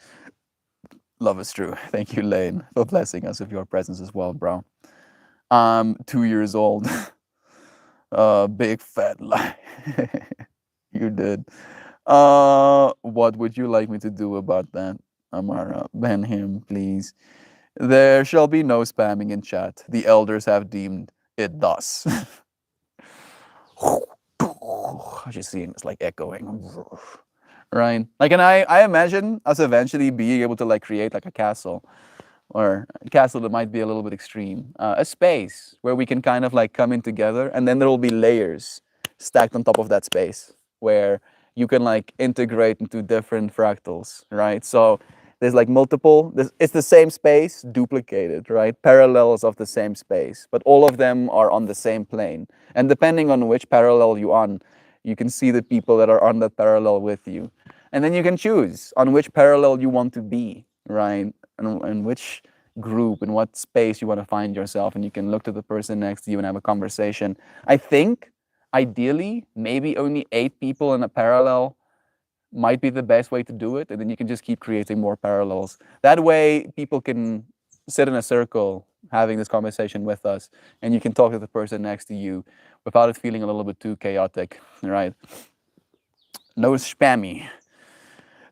Love is true. Thank you, Lane, for blessing us with your presence as well, bro. I'm 2 years old. Big fat lie. You did. What would you like me to do about that, Amara? Ban him, please. There shall be no spamming in chat. The elders have deemed it thus. I just seeing it's like echoing, right? Like, and I imagine us eventually being able to like create like a castle, or a castle that might be a little bit extreme, a space where we can kind of like come in together, and then there will be layers stacked on top of that space where you can like integrate into different fractals, right? So there's like multiple, it's the same space duplicated, right? Parallels of the same space, but all of them are on the same plane. And depending on which parallel you're on, you can see the people that are on that parallel with you. And then you can choose on which parallel you want to be, right? And which group, in what space you want to find yourself. And you can look to the person next to you and have a conversation. I think ideally, maybe only 8 people in a parallel might be the best way to do it. And then you can just keep creating more parallels. That way, people can sit in a circle having this conversation with us, and you can talk to the person next to you without it feeling a little bit too chaotic, right? No spammy.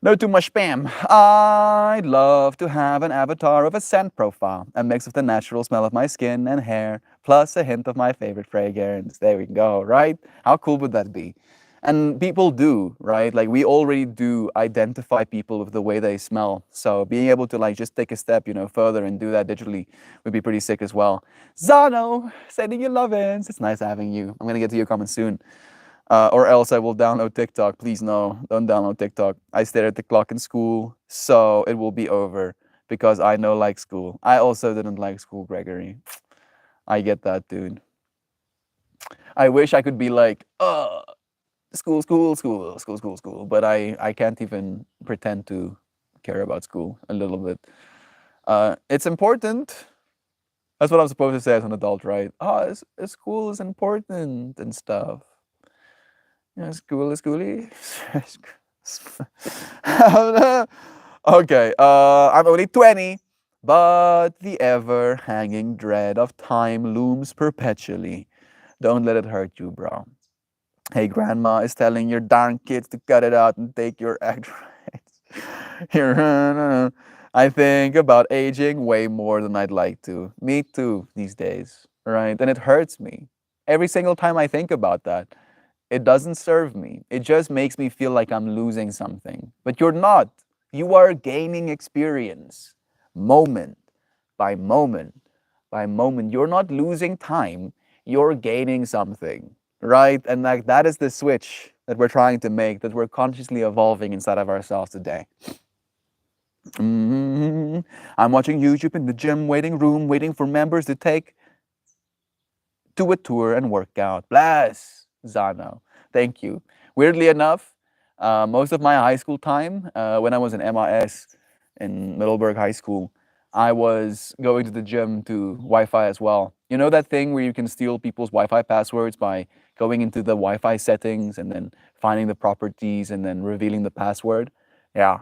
No too much spam. I'd love to have an avatar of a scent profile, a mix of the natural smell of my skin and hair, plus a hint of my favorite fragrance. There we go, right? How cool would that be? And people do, right? Like we already do identify people with the way they smell. So being able to like just take a step, further and do that digitally would be pretty sick as well. Zano, sending you love-ins. It's nice having you. I'm gonna get to your comments soon. Or else I will download TikTok. Please no, don't download TikTok. I stare at the clock in school, so it will be over because I no like school. I also didn't like school, Gregory. I get that, dude. I wish I could be like, school, school, school, school, school, school, but I can't even pretend to care about school a little bit. It's important. That's what I'm supposed to say as an adult, right? Oh, school is important and stuff. School is schooly. Okay, I'm only 20, but the ever hanging dread of time looms perpetually. Don't let it hurt you, bro. Hey, grandma is telling your darn kids to cut it out and take your act rights. Here, I think about aging way more than I'd like to. Me too, these days, right? And it hurts me. Every single time I think about that, it doesn't serve me. It just makes me feel like I'm losing something. But you're not. You are gaining experience, moment by moment by moment. You're not losing time, you're gaining something, right? And like that is the switch that we're trying to make, that we're consciously evolving inside of ourselves today. I'm watching YouTube in the gym waiting room, waiting for members to take to a tour and work out. Bless Zano. Thank you. Weirdly enough, most of my high school time, when I was in MIS in Middleburg High School, I was going to the gym to Wi-Fi as well. You know that thing where you can steal people's Wi-Fi passwords by going into the Wi-Fi settings and then finding the properties and then revealing the password? Yeah.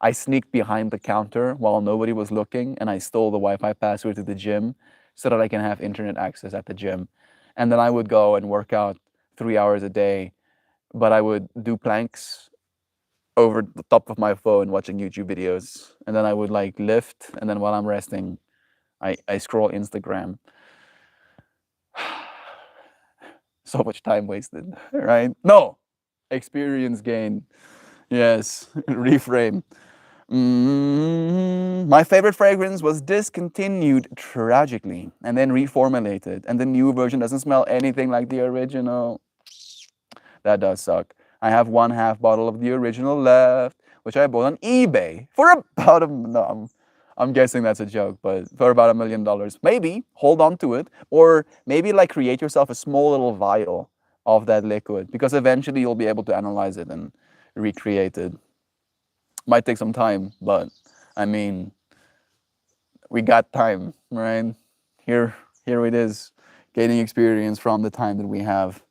I sneaked behind the counter while nobody was looking and I stole the Wi-Fi password to the gym so that I can have internet access at the gym. And then I would go and work out 3 hours a day, but I would do planks over the top of my phone watching YouTube videos. And then I would like lift, and then while I'm resting, I scroll Instagram. So much time wasted, right? No, experience gain. Yes, reframe. My favorite fragrance was discontinued tragically and then reformulated, and the new version doesn't smell anything like the original. That does suck. I have one half bottle of the original left, which I bought on eBay for about no, I'm guessing that's a joke, but for about $1 million. Maybe hold on to it, or maybe like create yourself a small little vial of that liquid, because eventually you'll be able to analyze it and recreate it. Might take some time, but I mean, we got time, right? Here it is, gaining experience from the time that we have.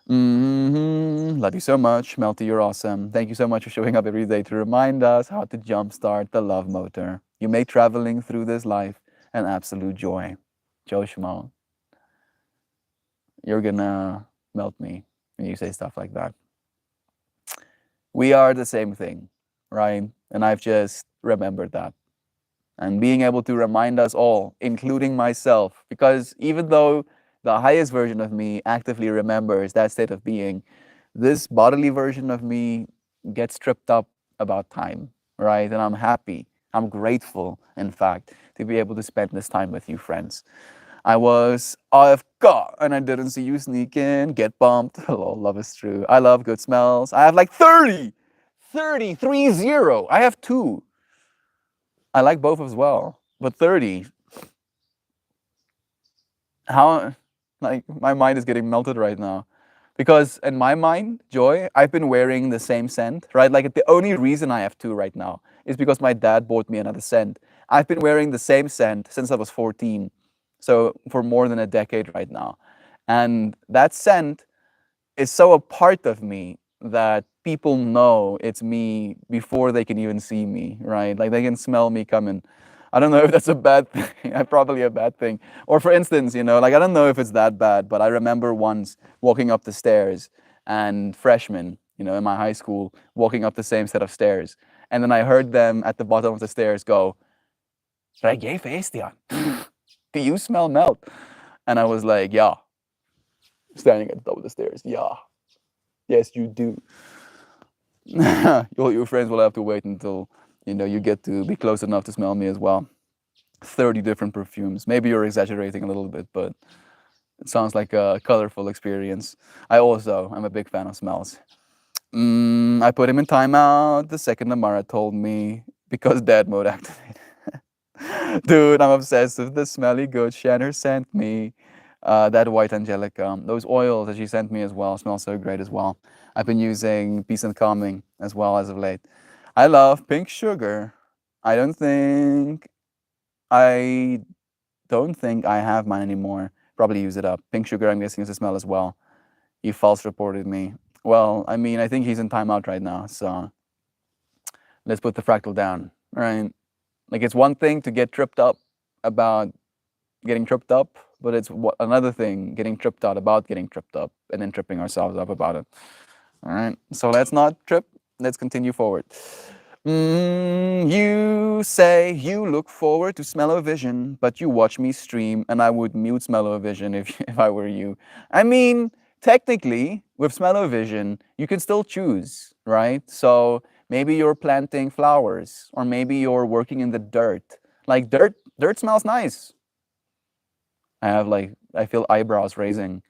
Love you so much, Melty. You're awesome. Thank you so much for showing up every day to remind us how to jumpstart the love motor. You make traveling through this life an absolute joy. Joe Schmo, you're gonna melt me when you say stuff like that. We are the same thing, right? And I've just remembered that. And being able to remind us all, including myself, because even though the highest version of me actively remembers that state of being, this bodily version of me gets tripped up about time, right? And I'm happy, I'm grateful, in fact, to be able to spend this time with you, friends. I was AFK and I didn't see you sneak in, get bumped. Hello, love is true. I love good smells. I have like 30, 30. I have two. I like both as well, but 30. How, like, my mind is getting melted right now. Because in my mind, Joy, I've been wearing the same scent, right? Like, the only reason I have two right now is because my dad bought me another scent. I've been wearing the same scent since I was 14. So, for more than a decade right now. And that scent is so a part of me that people know it's me before they can even see me, right? Like, they can smell me coming. I don't know if that's a bad thing. Probably a bad thing. Or for instance, like I don't know if it's that bad, but I remember once walking up the stairs and freshmen, in my high school, walking up the same set of stairs. And then I heard them at the bottom of the stairs go, "Reggae Festian, do you smell melt?" And I was like, "Yeah." Standing at the top of the stairs, "Yeah. Yes, you do." Your friends will have to wait until you get to be close enough to smell me as well. 30 different perfumes. Maybe you're exaggerating a little bit, but it sounds like a colorful experience. I'm a big fan of smells. I put him in timeout the second Amara told me because dad mode activated. Dude, I'm obsessed with the smelly good Shanner sent me. That white Angelica. Those oils that she sent me as well smell so great as well. I've been using Peace and Calming as well as of late. I love pink sugar. I don't think I have mine anymore. Probably use it up. Pink sugar, I'm guessing, is a smell as well. He false reported me. Well, I mean, I think he's in timeout right now, so Let's put the fractal down, right? Like it's one thing to get tripped up about getting tripped up, but it's another thing getting tripped out about getting tripped up and then tripping ourselves up about it. All right. So let's not trip. Let's continue forward. You say you look forward to Smell-O-Vision, but you watch me stream, and I would mute Smell-O-Vision if I were you. I mean, technically, with Smell-O-Vision, you can still choose, right? So maybe you're planting flowers, or maybe you're working in the dirt. Like dirt smells nice. I feel eyebrows raising.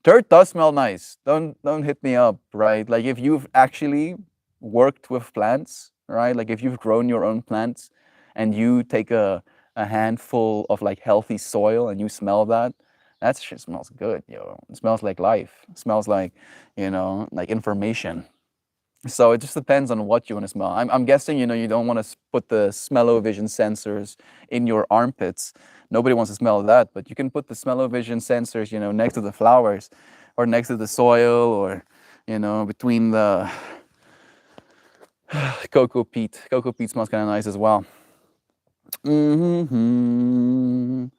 Dirt does smell nice. Don't hit me up, right? Like if you've actually worked with plants, right? Like if you've grown your own plants and you take a handful of like healthy soil and you smell that, that shit smells good, yo. It smells like life. It smells like, like information. So it just depends on what you want to smell. I'm guessing, you don't want to put the Smell-O-Vision sensors in your armpits. Nobody wants to smell that, but you can put the Smell-O-Vision sensors, next to the flowers or next to the soil or, between the cocoa peat. Cocoa peat smells kind of nice as well. Can't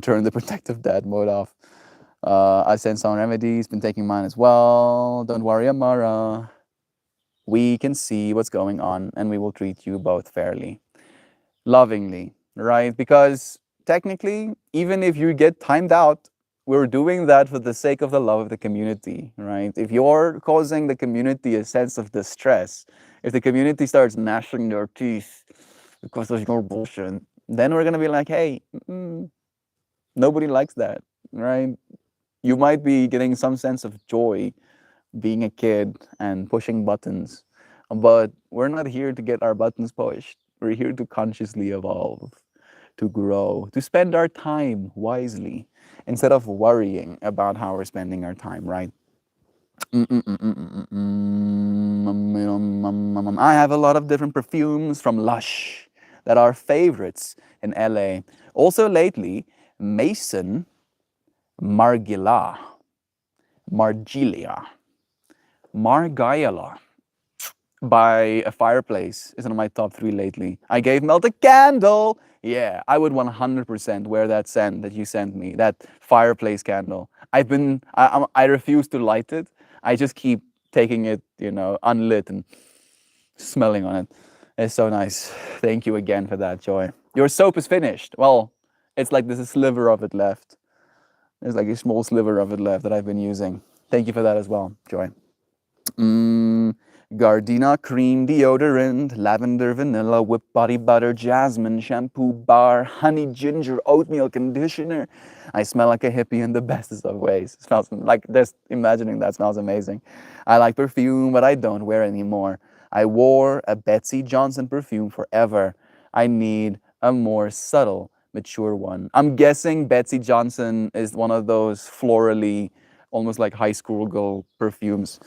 turn the protective dad mode off. I sent some remedies, been taking mine as well. Don't worry, Amara. We can see what's going on and we will treat you both fairly, lovingly, right? Because technically, even if you get timed out, we're doing that for the sake of the love of the community, right? If you're causing the community a sense of distress, if the community starts gnashing their teeth because of your bullshit, then we're gonna be like, hey, nobody likes that, right? You might be getting some sense of joy being a kid and pushing buttons, but we're not here to get our buttons pushed. We're here to consciously evolve, to grow, to spend our time wisely instead of worrying about how we're spending our time, right? I have a lot of different perfumes from Lush that are favorites in LA. Also lately, Mason Margiela, Margiela, Margiela by A Fireplace is one of my top 3 lately. I gave Melt a candle. Yeah, I would 100% wear that scent that you sent me, that fireplace candle. I refuse to light it. I just keep taking it, unlit and smelling on it. It's so nice. Thank you again for that, Joy. Your soap is finished. Well, it's like there's a sliver of it left. There's like a small sliver of it left that I've been using. Thank you for that as well, Joy. Gardena cream deodorant, lavender vanilla, whip body butter, jasmine shampoo bar, honey ginger oatmeal conditioner. I smell like a hippie in the bestest of ways. It smells like just imagining that smells amazing. I like perfume, but I don't wear anymore. I wore a Betsey Johnson perfume forever. I need a more subtle, mature one. I'm guessing Betsey Johnson is one of those florally, almost like high school girl perfumes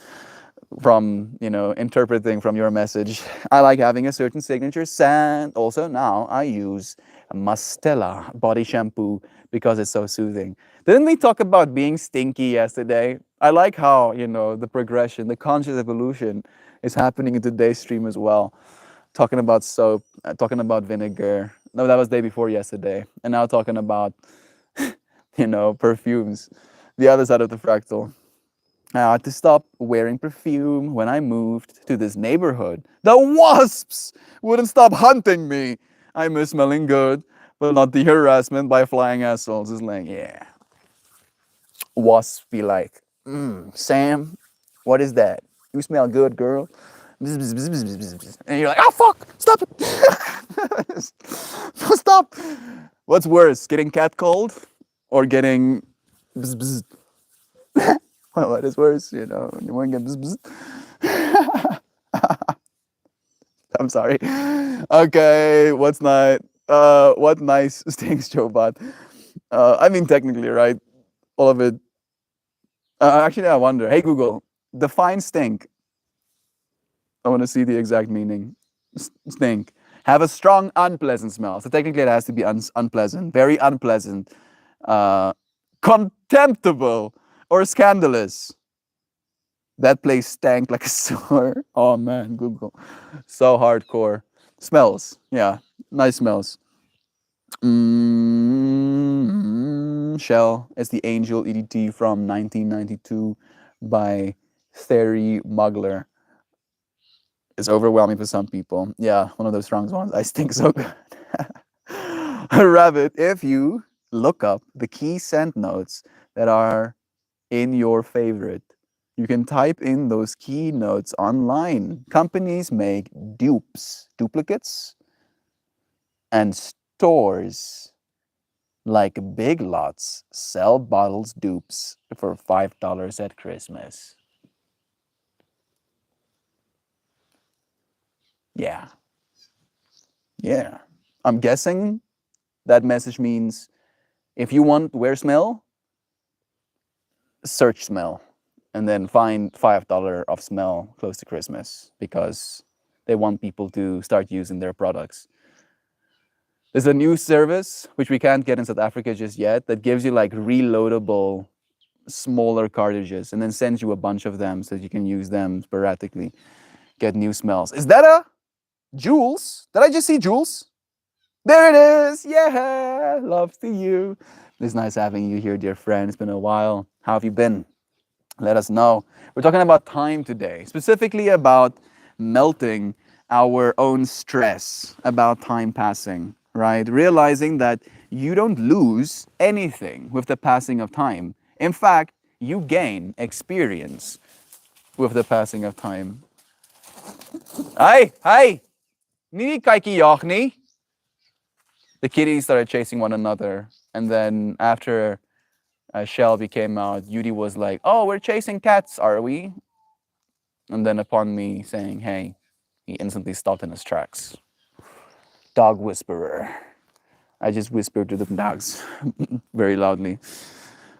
from, interpreting from your message. I like having a certain signature scent. Also now I use Mastella body shampoo because it's so soothing. Didn't we talk about being stinky yesterday? I like how, the progression, the conscious evolution is happening in today's stream as well. Talking about soap, talking about vinegar. No, that was day before yesterday. And now talking about, perfumes. The other side of the fractal. I had to stop wearing perfume when I moved to this neighborhood. The wasps wouldn't stop hunting me. I miss smelling good, but not the harassment by flying assholes. It's like, yeah. Wasps be like, Sam, what is that? You smell good, girl. And you're like, oh, fuck, stop it. Stop. What's worse, getting catcalled or getting well, what is worse, you want to get I'm sorry. Okay, what's not? What nice stinks, Jobot? I mean, technically, right? All of it. Actually, I wonder. Hey, Google, define stink. I want to see the exact meaning. Stink. Have a strong, unpleasant smell. So technically, it has to be unpleasant, very unpleasant, contemptible, or scandalous. That place stank like a sewer. Oh man, Google. So hardcore. Smells. Yeah. Nice smells. Shell is the Angel EDT from 1992 by Theory Mugler. It's overwhelming for some people. Yeah, one of those strong ones. I stink so good. Rabbit, if you look up the key scent notes that are in your favorite, you can type in those key notes online. Companies make dupes, duplicates, and stores like Big Lots sell bottles dupes for $5 at Christmas. Yeah, yeah. I'm guessing that message means if you want wear smell, search smell and then find $5 of smell close to Christmas because they want people to start using their products. There's a new service which we can't get in South Africa just yet that gives you like reloadable smaller cartridges and then sends you a bunch of them so that you can use them sporadically, get new smells. Is that a Jules? Did I just see Jules? There it is. Yeah, loves to you. It's nice having you here, dear friend. It's been a while. How have you been? Let us know. We're talking about time today, specifically about melting our own stress about time passing, right? Realizing that you don't lose anything with the passing of time. In fact, you gain experience with the passing of time. Hey, nie kykie jag nie. The kitties started chasing one another, and then after Shelby came out, Yudi was like, "Oh, we're chasing cats, are we?" And then upon me saying, "Hey," he instantly stopped in his tracks. Dog whisperer. I just whispered to the dogs very loudly.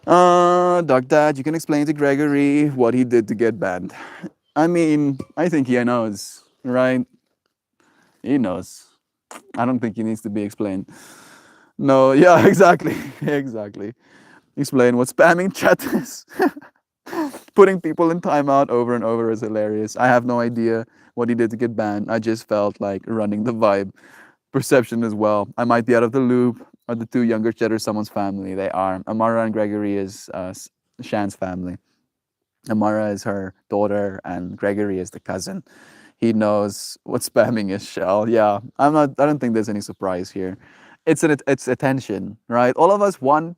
Dog Dad, you can explain to Gregory what he did to get banned. I mean, I think he knows, right? He knows. I don't think he needs to be explained. No, yeah, exactly. Exactly. Explain what spamming chat is. Putting people in timeout over and over is hilarious. I have no idea what he did to get banned. I just felt like running the vibe. Perception as well. I might be out of the loop. Are the two younger Cheddar someone's family? They are. Amara and Gregory is Shan's family. Amara is her daughter, and Gregory is the cousin. He knows what spamming is, Shell. Yeah, I'm not. I don't think there's any surprise here. It's attention, right? All of us want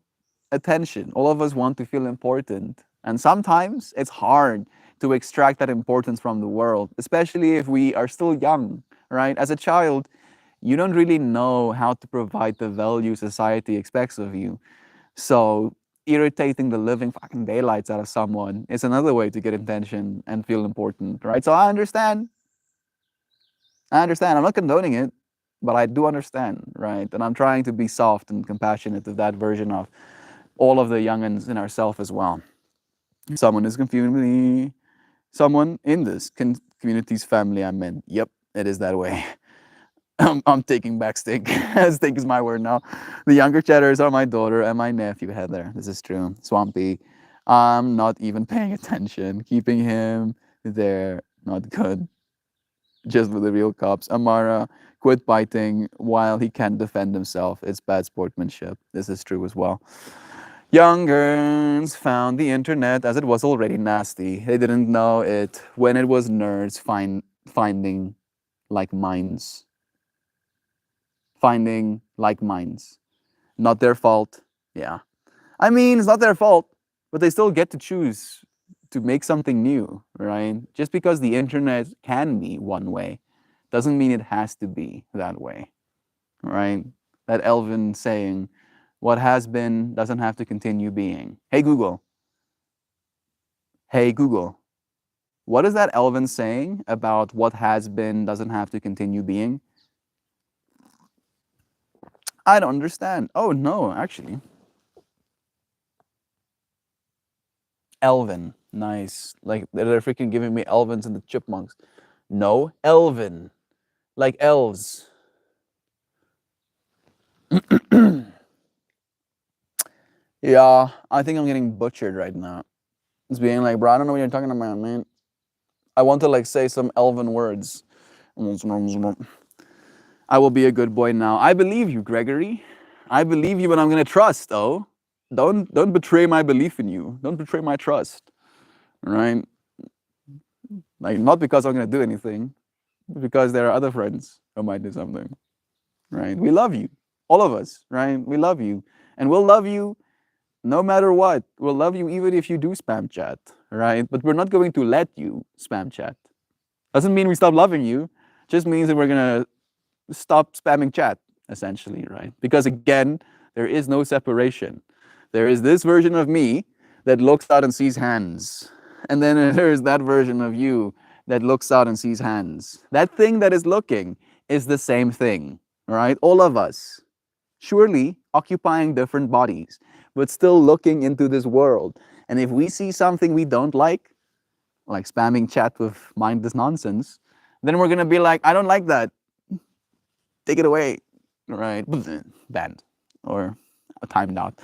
attention. All of us want to feel important, and sometimes it's hard to extract that importance from the world, especially if we are still young, right? As a child, you don't really know how to provide the value society expects of you. So irritating the living fucking daylights out of someone is another way to get attention and feel important, right? So I understand. I understand. I'm not condoning it, but I do understand, right? And I'm trying to be soft and compassionate to that version of all of the youngins in ourselves as well. Someone is confusing me. Someone in this community's family I'm in. Yep, it is that way. I'm taking back Stink. Stink is my word now. The younger Cheddars are my daughter and my nephew Heather. This is true. Swampy. I'm not even paying attention. Keeping him there, not good. Just with the real cops. Amara, quit biting while he can't defend himself. It's bad sportsmanship. This is true as well. Youngers found the internet as it was already nasty. They didn't know it when it was nerds finding like minds. Finding like minds. Not their fault. Yeah. I mean, it's not their fault, but they still get to choose to make something new, right? Just because the internet can be one way doesn't mean it has to be that way, right? That Elvin saying, what has been doesn't have to continue being. Hey, Google. Hey, Google. What is that Elvin saying about what has been doesn't have to continue being? I don't understand. Oh, no, actually. Elvin. Nice. Like they're freaking giving me Elvins and the Chipmunks. No, Elvin. Like elves. Yeah, I think I'm getting butchered right now. It's being like, bro, I don't know what you're talking about, man. I want to like say some elven words. I will be a good boy now. I believe you, Gregory. I believe you, and I'm gonna trust. Oh, don't betray my belief in you. Don't betray my trust. Right? Like not because I'm gonna do anything, but because there are other friends who might do something. Right? We love you, all of us. Right? We love you, and we'll love you no matter what. We'll love you even if you do spam chat. Right? But we're not going to let you spam chat. Doesn't mean we stop loving you. Just means that we're gonna stop spamming chat, essentially, right? Because again, there is no separation. There is this version of me that looks out and sees hands. And then there is that version of you that looks out and sees hands. That thing that is looking is the same thing, right? All of us, surely occupying different bodies, but still looking into this world. And if we see something we don't like spamming chat with mindless nonsense, then we're gonna be like, I don't like that. Take it away, right? Banned or timed out,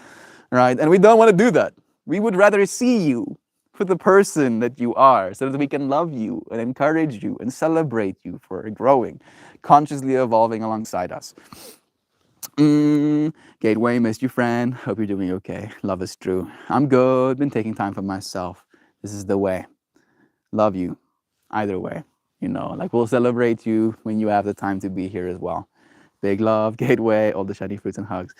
right? And we don't want to do that. We would rather see you for the person that you are so that we can love you and encourage you and celebrate you for growing, consciously evolving alongside us. Gateway, missed you, friend. Hope you're doing okay. Love is true. I'm good. Been taking time for myself. This is the way. Love you. Either way. Like we'll celebrate you when you have the time to be here as well. Big love, Gateway, all the shiny fruits and hugs.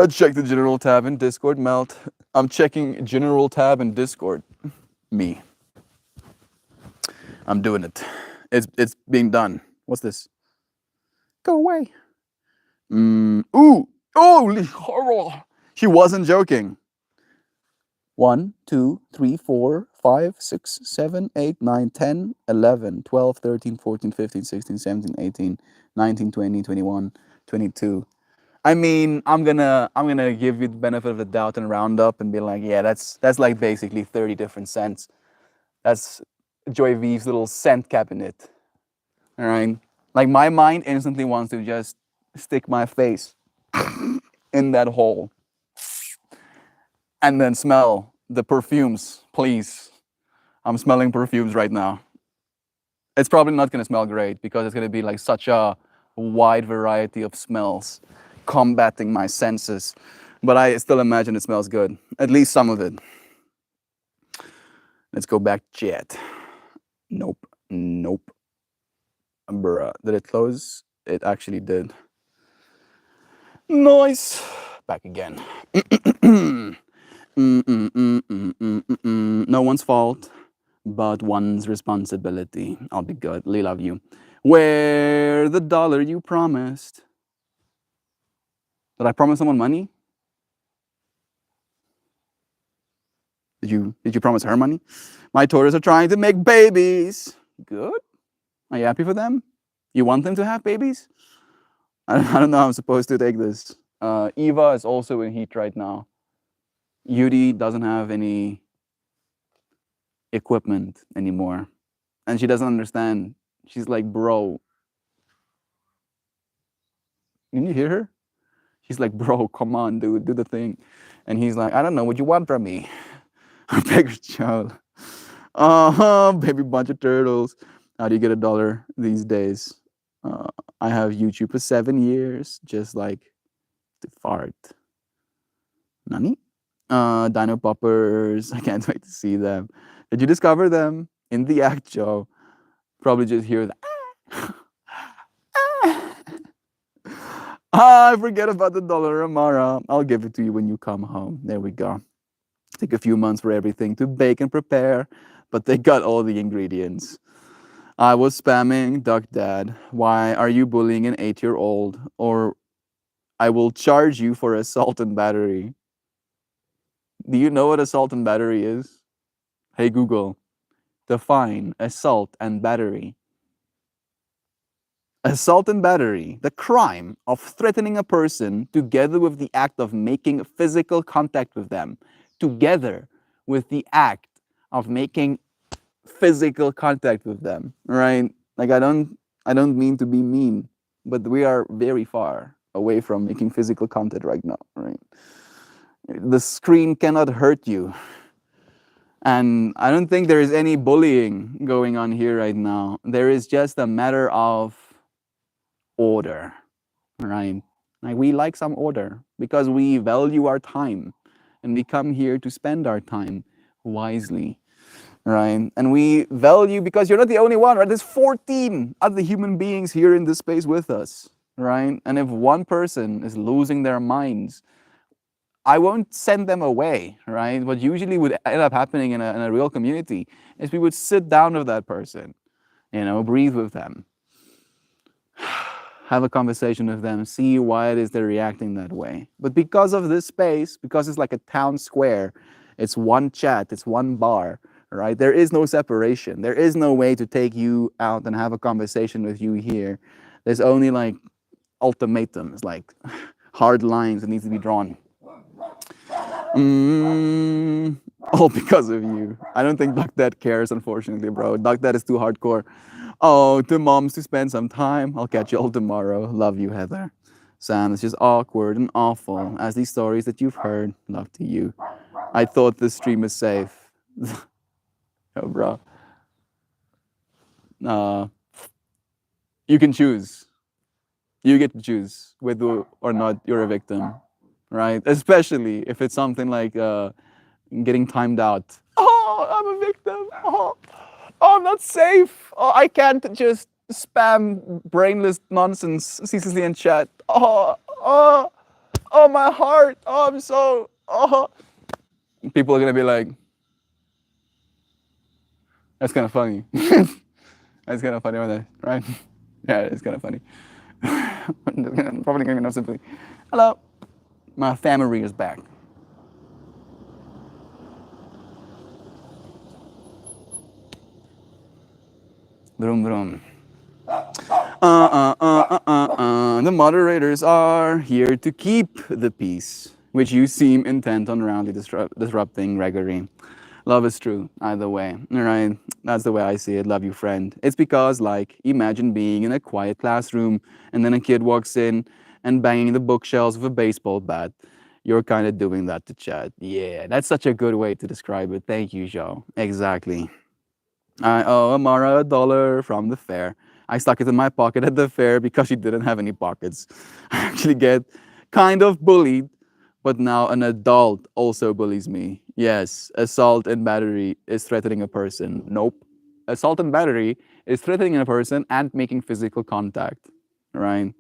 Check the general tab in Discord, Melt. I'm checking general tab in Discord. Me. I'm doing it. It's being done. What's this? Go away. Ooh. Holy horror. She wasn't joking. 1, 2, 3, 4, 5, 6, 7, 8, 9, 10, 11, 12, 13, 14, 15, 16, 17, 18, 19, 20, 21, 22. I mean, I'm gonna give you the benefit of the doubt and round up and be like, yeah, that's like basically 30 different scents. That's Joy V's little scent cabinet. All right. Like my mind instantly wants to just stick my face in that hole and then smell the perfumes, please. I'm smelling perfumes right now. It's probably not gonna smell great because it's gonna be like such a wide variety of smells combating my senses. But I still imagine it smells good. At least some of it. Let's go back to chat. Nope. Nope. Bruh. Did it close? It actually did. Nice. Back again. No one's fault, but one's responsibility. I'll be good. Lee, love you. Where the dollar you promised? Did I promise someone money? Did you promise her money? My daughters are trying to make babies. Good. Are you happy for them? You want them to have babies? I don't know how I'm supposed to take this. Eva is also in heat right now. Yudi doesn't have any equipment anymore. And she doesn't understand. She's like, bro. Can you hear her? She's like, bro, come on, dude, do the thing. And he's like, I don't know what you want from me. Bigger child. Baby bunch of turtles. How do you get $1 these days? I have YouTube for 7 years, just like the fart. Nani? Dino Poppers. I can't wait to see them. Did you discover them? In the act, Joe. Probably just hear that. I forget about the dollar, Amara. I'll give it to you when you come home. There we go. Take a few months for everything to bake and prepare, but they got all the ingredients. I was spamming Duck Dad. Why are you bullying an 8-year-old? Or I will charge you for assault and battery. Do you know what assault and battery is? Hey Google, define assault and battery. Assault and battery, the crime of threatening a person together with the act of making physical contact with them. Together with the act of making physical contact with them, right? Like I don't mean to be mean, but we are very far away from making physical contact right now, right? The screen cannot hurt you. And I don't think there is any bullying going on here right now. There is just a matter of order, right? Like we like some order because we value our time and we come here to spend our time wisely, right? And we value because you're not the only one, right? There's 14 other human beings here in this space with us, right? And if one person is losing their minds, I won't send them away, right? What usually would end up happening in a real community is we would sit down with that person, breathe with them, have a conversation with them, see why it is they're reacting that way. But because of this space, because it's like a town square, it's one chat, it's one bar, right? There is no separation. There is no way to take you out and have a conversation with you here. There's only like ultimatums, like hard lines that need to be drawn. All because of you. I don't think Duck Dad cares, unfortunately, bro. Duck Dad is too hardcore. Oh, to moms to spend some time. I'll catch you all tomorrow. Love you, Heather. Sam, it's just awkward and awful as these stories that you've heard. Love to you. I thought this stream is safe. Oh, bro. You can choose. You get to choose whether or not you're a victim, right? Especially if it's something like getting timed out. Oh, I'm a victim. Oh, I'm not safe. Oh, I can't just spam brainless nonsense ceaselessly in chat. Oh, my heart. Oh, I'm so. Oh. People are gonna be like, that's kind of funny. That's kind of funny, right? Yeah, it's kind of funny. Probably gonna be no sympathy. Hello, my family is back. Vroom, vroom. The moderators are here to keep the peace, which you seem intent on roundly disrupting, Gregory. Love is true, either way, right? That's the way I see it. Love you, friend. It's because, like, imagine being in a quiet classroom and then a kid walks in and banging the bookshelves with a baseball bat. You're kind of doing that to chat. Yeah, that's such a good way to describe it. Thank you, Joe. Exactly. I owe Amara $1 from the fair. I stuck it in my pocket at the fair because she didn't have any pockets. I actually get kind of bullied, but now an adult also bullies me. Yes, assault and battery is threatening a person. Nope. Assault and battery is threatening a person and making physical contact, right?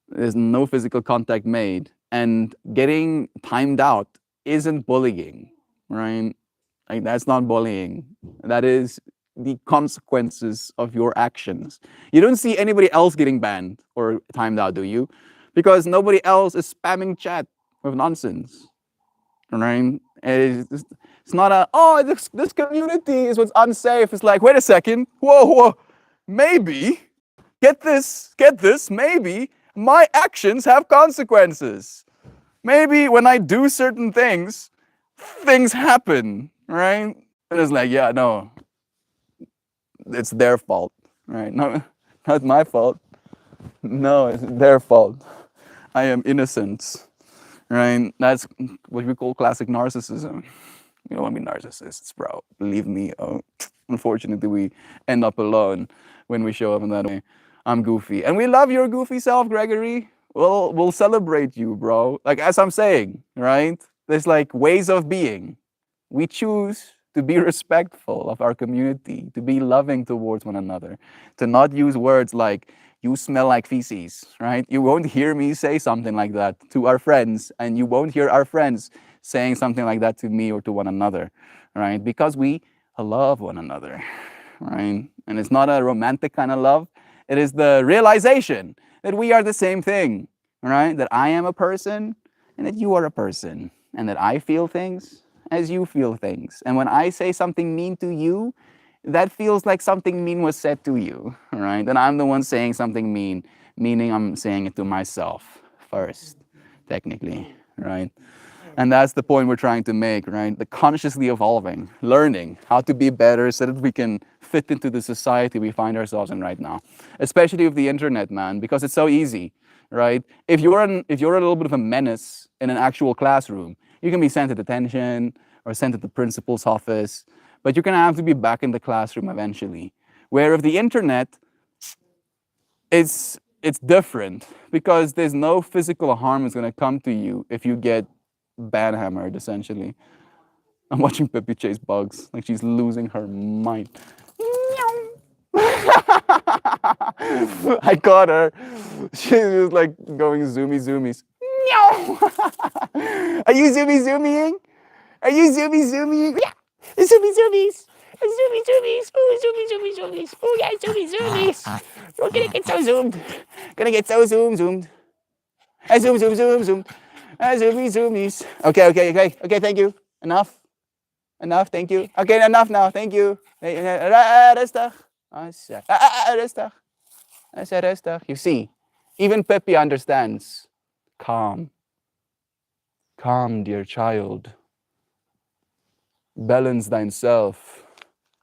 There's no physical contact made. And getting timed out isn't bullying, right? Like, that's not bullying. That is the consequences of your actions. You don't see anybody else getting banned or timed out, do you? Because nobody else is spamming chat with nonsense, right? It's not this community is what's unsafe. It's like, wait a second, whoa, maybe, get this, maybe my actions have consequences. Maybe when I do certain things, things happen, right? And it's like, yeah, no, it's their fault, right? No, not my fault. No, it's their fault. I am innocent, right? That's what we call classic narcissism. We don't want to be narcissists, bro. Believe me. Oh, unfortunately, we end up alone when we show up in that way. I'm goofy, and we love your goofy self, Gregory. We'll celebrate you, bro. Like, as I'm saying, right? There's like ways of being. We choose to be respectful of our community, to be loving towards one another, to not use words like, you smell like feces, right? You won't hear me say something like that to our friends, and you won't hear our friends saying something like that to me or to one another, right? Because we love one another, right? And it's not a romantic kind of love. It is the realization that we are the same thing, right? That I am a person and that you are a person, and that I feel things as you feel things. And when I say something mean to you, that feels like something mean was said to you, right? And I'm the one saying something mean, meaning I'm saying it to myself first, technically, right? And that's the point we're trying to make, right? The consciously evolving, learning how to be better so that we can fit into the society we find ourselves in right now. Especially with the internet, man, because it's so easy, right? If you're a little bit of a menace in an actual classroom, you can be sent to detention, or sent to the principal's office. But you're gonna have to be back in the classroom eventually. Where with the internet, it's different because there's no physical harm is gonna come to you if you get banhammered, essentially. I'm watching Pippi chase bugs like she's losing her mind. I caught her. She was like going zoomies. Are you zoomying? Are you zoomying? Yeah. Zoomies. Zoomies. Oh, zoomies. Oh, yeah, zoomies. We're gonna get so zoomed. Gonna get so zoomed. Zoom. Zoomies. Okay, thank you. Enough, thank you. Okay, enough now, thank you. Rustig. Rustig. I said rustig. You see, even Pippi understands. Calm. Calm, dear child. Balance thyself.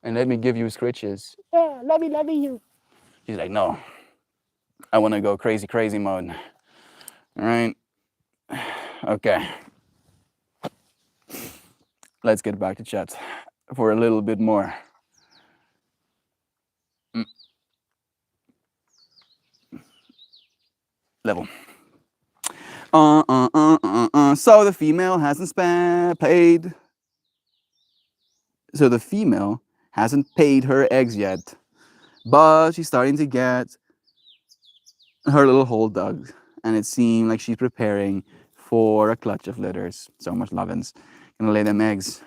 And let me give you scritches. Yeah, lovey you. She's like, no. I want to go crazy mode. All right. Okay. Let's get back to chat for a little bit more. Level. So the female hasn't paid. So the female hasn't paid her eggs yet, but she's starting to get her little hole dug, and it seems like she's preparing for a clutch of litters. So much lovin's gonna lay them eggs.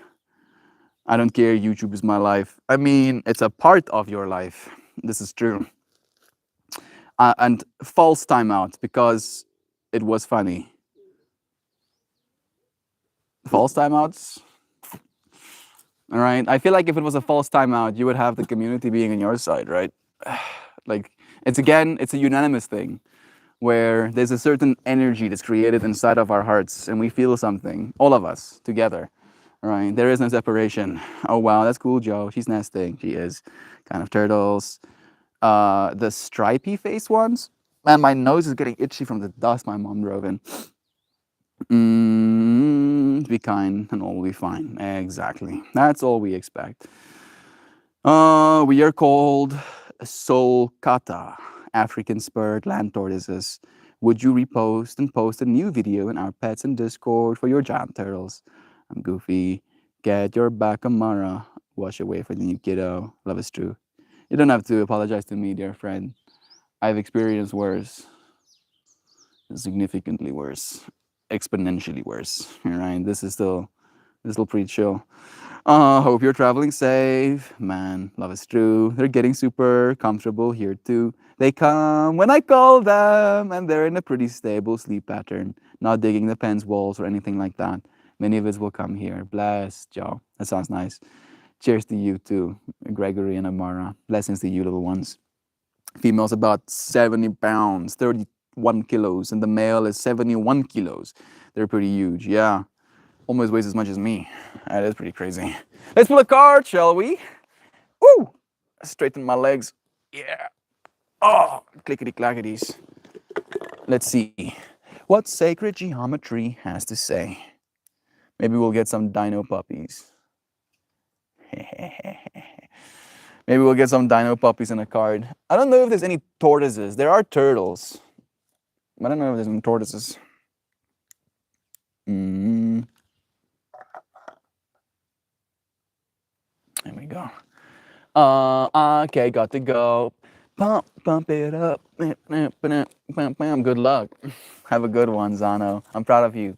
I don't care. YouTube is my life. I mean, it's a part of your life. This is true. And false timeout because it was funny. False timeouts. All right. I feel like if it was a false timeout, you would have the community being on your side, right? Like it's a unanimous thing where there's a certain energy that's created inside of our hearts and we feel something, all of us together. Right? There is no separation. Oh wow, that's cool, Joe. She's nesting. She is. Kind of turtles. The stripy face ones. Man, my nose is getting itchy from the dust my mom drove in. Be kind and all will be fine. Exactly. That's all we expect. We are called Solkata, African spurred land tortoises. Would you repost and post a new video in our pets in Discord for your giant turtles? I'm Goofy. Get your back, Amara. Wash away for the new kiddo. Love is true. You don't have to apologize to me, dear friend. I've experienced worse. Significantly worse. Exponentially worse. All right. This is still pretty chill. Hope you're traveling safe. Man, love is true. They're getting super comfortable here too. They come when I call them, and they're in a pretty stable sleep pattern, not digging the pen's walls or anything like that. Many of us will come here. Bless, Joe. That sounds nice. Cheers to you too, Gregory and Amara. Blessings to you, little ones. Female's about 70 pounds, 31 kilos, and the male is 71 kilos. They're pretty huge, yeah. Almost weighs as much as me. That is pretty crazy. Let's pull a card, shall we? Ooh! Straighten my legs. Yeah. Oh, clickety clackities. Let's see what sacred geometry has to say. Maybe we'll get some dino puppies. Maybe we'll get some dino puppies in a card. I don't know if there's any tortoises. There are turtles. I don't know if there's any tortoises. There we go. Okay, got to go. Pump it up. Good luck. Have a good one, Zano. I'm proud of you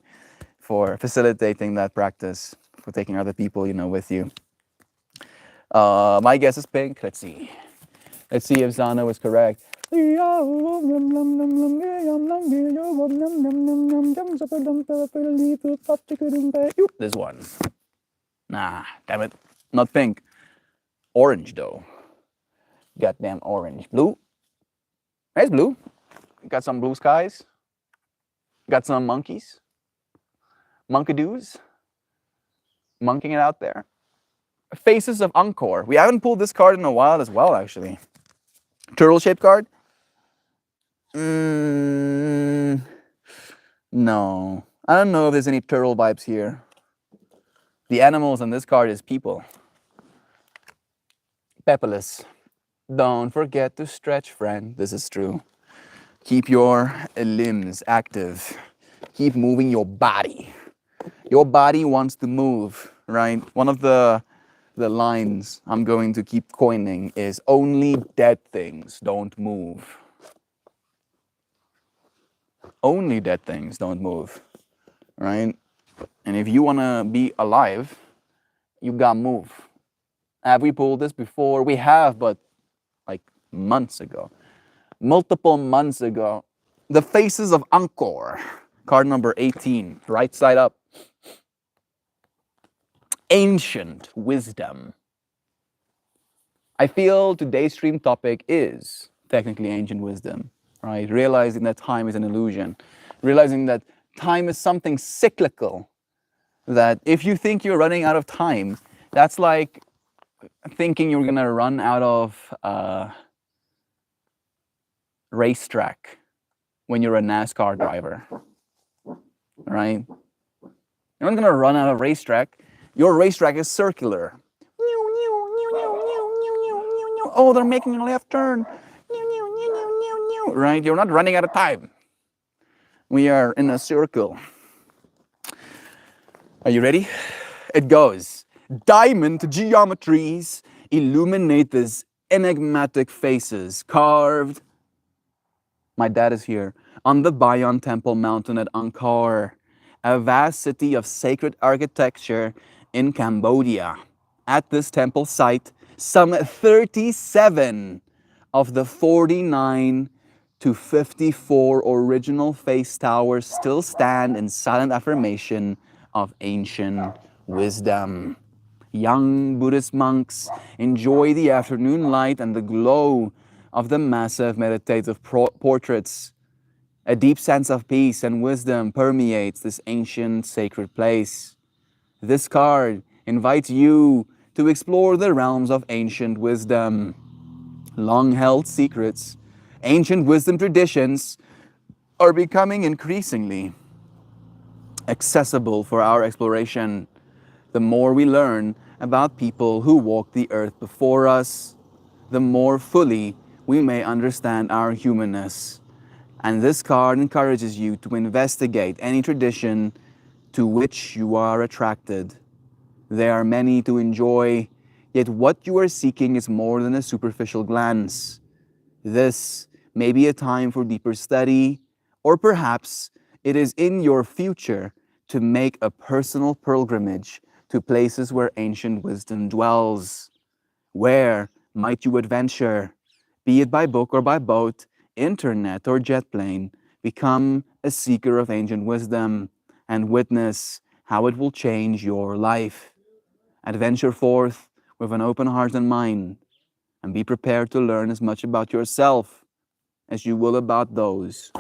for facilitating that practice, for taking other people, with you. My guess is pink. Let's see. Let's see if Zano is correct. This one. Nah, damn it. Not pink. Orange, though. Goddamn orange. Blue. There's blue. Got some blue skies. Got some monkeys. Monkadoos. Monkeying it out there. Faces of Angkor. We haven't pulled this card in a while as well, actually. Turtle-shaped card? No. I don't know if there's any turtle vibes here. The animals on this card is people. Pepperless. Don't forget to stretch, friend. This is true. Keep your limbs active. Keep moving your body. Your body wants to move, right? One of the lines I'm going to keep coining is only dead things don't move. Only dead things don't move, right? And if you want to be alive, you got to move. Have we pulled this before? We have, but like months ago. Multiple months ago. The Faces of Angkor, card number 18, right side up. Ancient wisdom. I feel today's stream topic is technically ancient wisdom, right? Realizing that time is an illusion, realizing that time is something cyclical, that if you think you're running out of time, that's like thinking you're gonna run out of racetrack when you're a NASCAR driver, right? You're not gonna run out of racetrack. Your racetrack is circular. Oh, they're making a left turn. Right? You're not running out of time. We are in a circle. Are you ready? It goes. Diamond geometries illuminate these enigmatic faces carved. My dad is here. On the Bayon Temple Mountain at Angkor, a vast city of sacred architecture in Cambodia. At this temple site, some 37 of the 49 to 54 original face towers still stand in silent affirmation of ancient wisdom. Young Buddhist monks enjoy the afternoon light and the glow of the massive meditative portraits. A deep sense of peace and wisdom permeates this ancient sacred place. This card invites you to explore the realms of ancient wisdom. Long-held secrets, ancient wisdom traditions are becoming increasingly accessible for our exploration. The more we learn about people who walked the earth before us, the more fully we may understand our humanness. And this card encourages you to investigate any tradition to which you are attracted. There are many to enjoy, yet what you are seeking is more than a superficial glance. This may be a time for deeper study, or perhaps it is in your future to make a personal pilgrimage to places where ancient wisdom dwells. Where might you adventure? Be it by book or by boat, internet or jet plane, become a seeker of ancient wisdom and witness how it will change your life. Adventure forth with an open heart and mind, and be prepared to learn as much about yourself as you will about those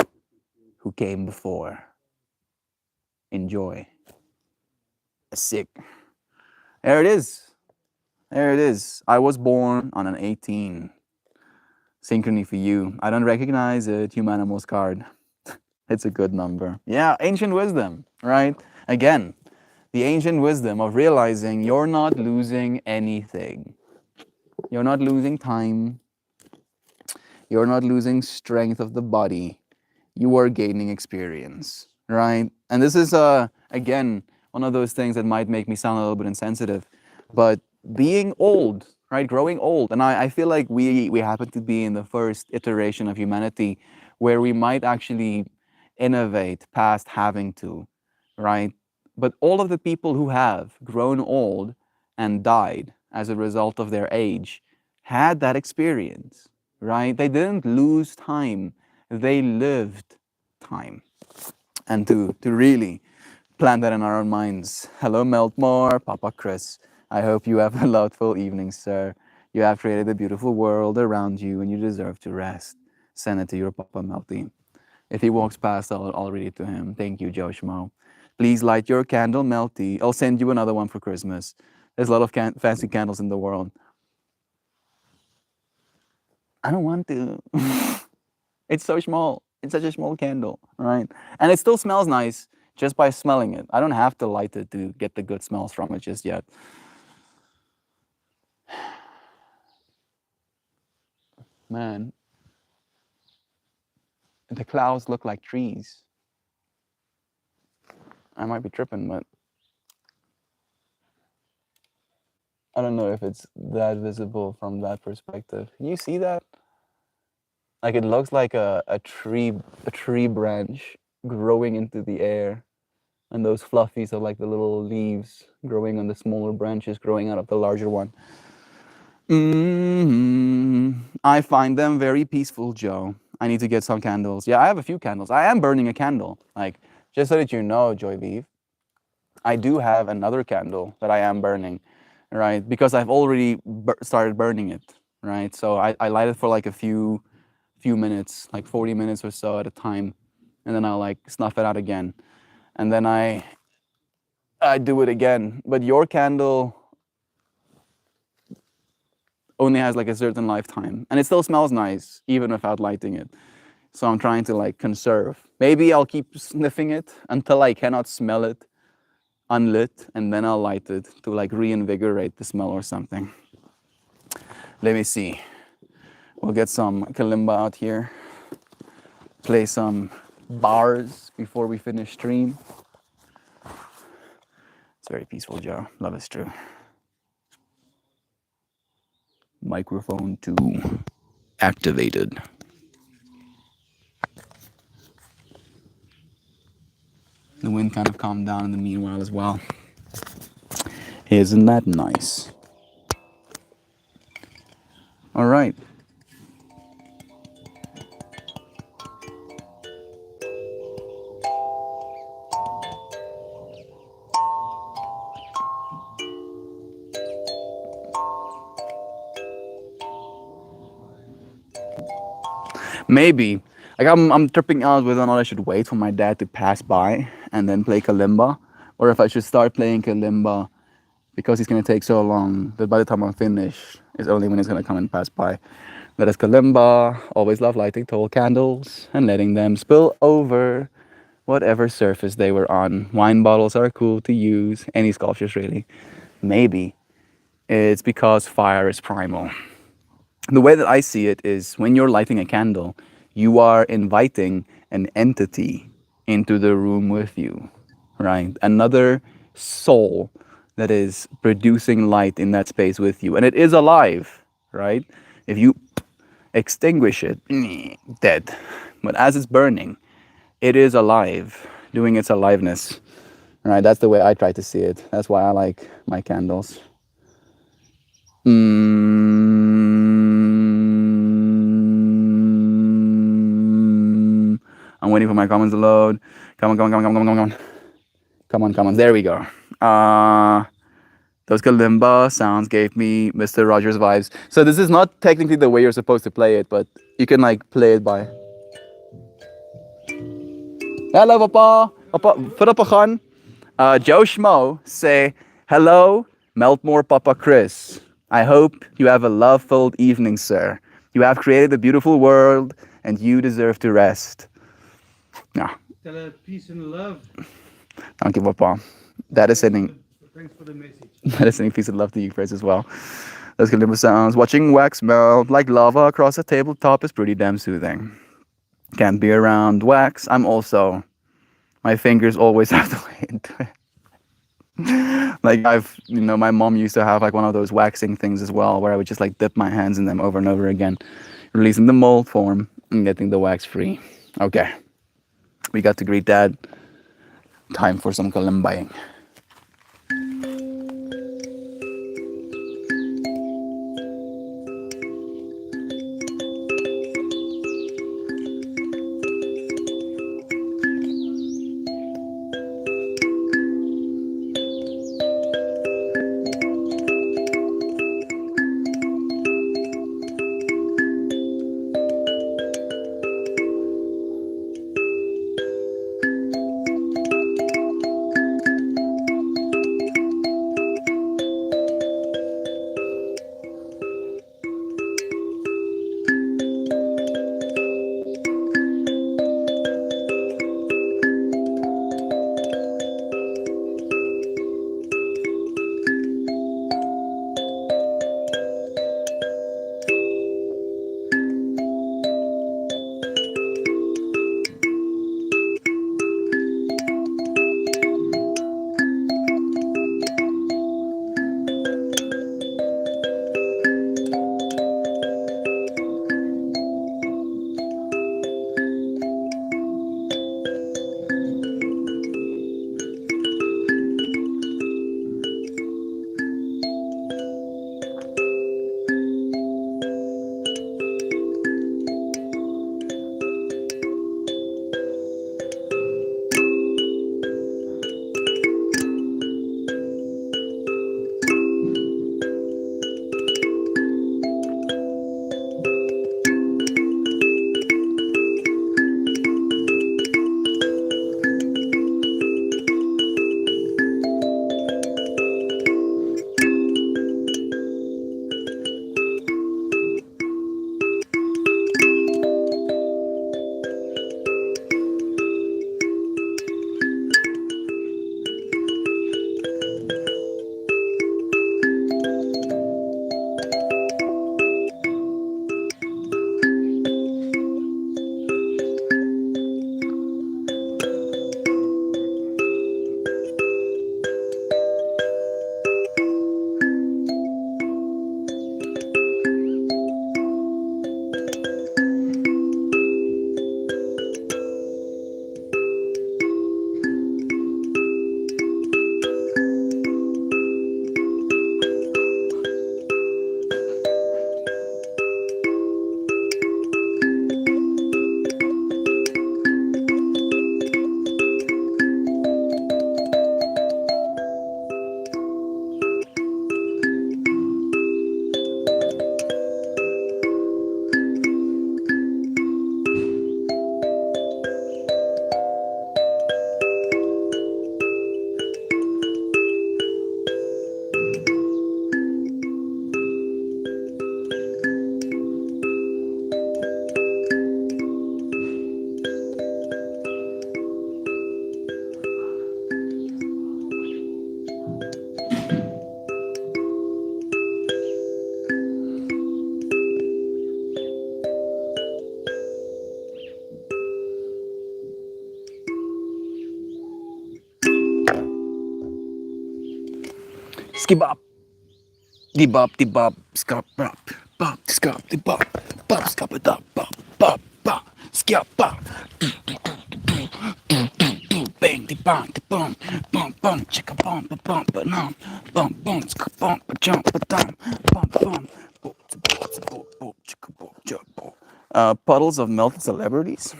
who came before. Enjoy. Sick. There it is. There it is. I was born on an 18. Synchrony for you. I don't recognize it. Humanimals card. It's a good number. Yeah, ancient wisdom, right? Again, the ancient wisdom of realizing you're not losing anything. You're not losing time. You're not losing strength of the body. You are gaining experience, right? And this is, again, one of those things that might make me sound a little bit insensitive, but being old, right? Growing old. And I feel like we happen to be in the first iteration of humanity where we might actually innovate past having to, right? But all of the people who have grown old and died as a result of their age had that experience, right? They didn't lose time, they lived time. And to really plant that in our own minds. Hello, Meltmore, Papa Chris. I hope you have a loudful evening, sir. You have created a beautiful world around you and you deserve to rest. Send it to your Papa Melty. If he walks past, I'll read it to him. Thank you, Joe Schmo. Please light your candle, Melty. I'll send you another one for Christmas. There's a lot of fancy candles in the world. I don't want to. It's so small. It's such a small candle, right? And it still smells nice. just by smelling it. I don't have to light it to get the good smells from it just yet. Man, the clouds look like trees. I might be tripping, but I don't know if it's that visible from that perspective. Can you see that? Like it looks like a tree branch growing into the air. And those fluffies are like the little leaves growing on the smaller branches growing out of the larger one. I find them very peaceful, Joe. I need to get some candles. Yeah, I have a few candles. I am burning a candle. Like, just so that you know, Joy Vive, I do have another candle that I am burning, right? Because I've already started burning it, right? So I light it for like a few minutes, like 40 minutes or so at a time, and then I'll like snuff it out again, and then I do it again. But your candle only has like a certain lifetime, and it still smells nice even without lighting it. So I'm trying to like conserve. Maybe I'll keep sniffing it until I cannot smell it unlit, and then I'll light it to like reinvigorate the smell or something. Let me see. We'll get some kalimba out here, play some bars before we finish stream. It's very peaceful, Joe. Love is true. Microphone 2 activated. The wind kind of calmed down in the meanwhile as well. Isn't that nice? All right. Maybe. Like I'm tripping out whether or not I should wait for my dad to pass by and then play kalimba, or if I should start playing kalimba because he's gonna take so long that by the time I'm finished, it's only when he's gonna come and pass by. That is kalimba. Always love lighting tall candles and letting them spill over whatever surface they were on. Wine bottles are cool to use. Any sculptures really. Maybe it's because fire is primal. The way that I see it is when you're lighting a candle, you are inviting an entity into the room with you, right? Another soul that is producing light in that space with you. And it is alive, right? If you extinguish it, dead. But as it's burning, it is alive, doing its aliveness, right? That's the way I try to see it. That's why I like my candles. I'm waiting for my comments to load. Come on, come on, come on, come on, come on, come on. Come on, come on. There we go. Those kalimba sounds gave me Mr. Rogers vibes. So this is not technically the way you're supposed to play it, but you can like play it by. Hello, Papa. Papa, Papa Khan. Joe Schmo say, hello, Meltmore Papa Chris. I hope you have a love-filled evening, sir. You have created a beautiful world, and you deserve to rest. No. Tell her peace and love. Thank you, Papa. That is sending. Thanks for the message. That is sending peace and love to you, Chris, as well. Those kalimba sounds. Watching wax melt like lava across a tabletop is pretty damn soothing. Can't be around wax. I'm also. My fingers always have to way into it. Like my mom used to have like one of those waxing things as well, where I would just like dip my hands in them over and over again, releasing the mold form and getting the wax free. Okay, we got to greet Dad. Time for some kalimbaying. Skibop. Debop, debop, scop, bop, bop, scop, debop, bop, scop, it up, bop, bop, bop, skip, bop, bang, de bom, bum, bum, chicka, bum, bum, bum, bum, bum, ska, bum, jump, bum, bum, bum, puddles of melted celebrities.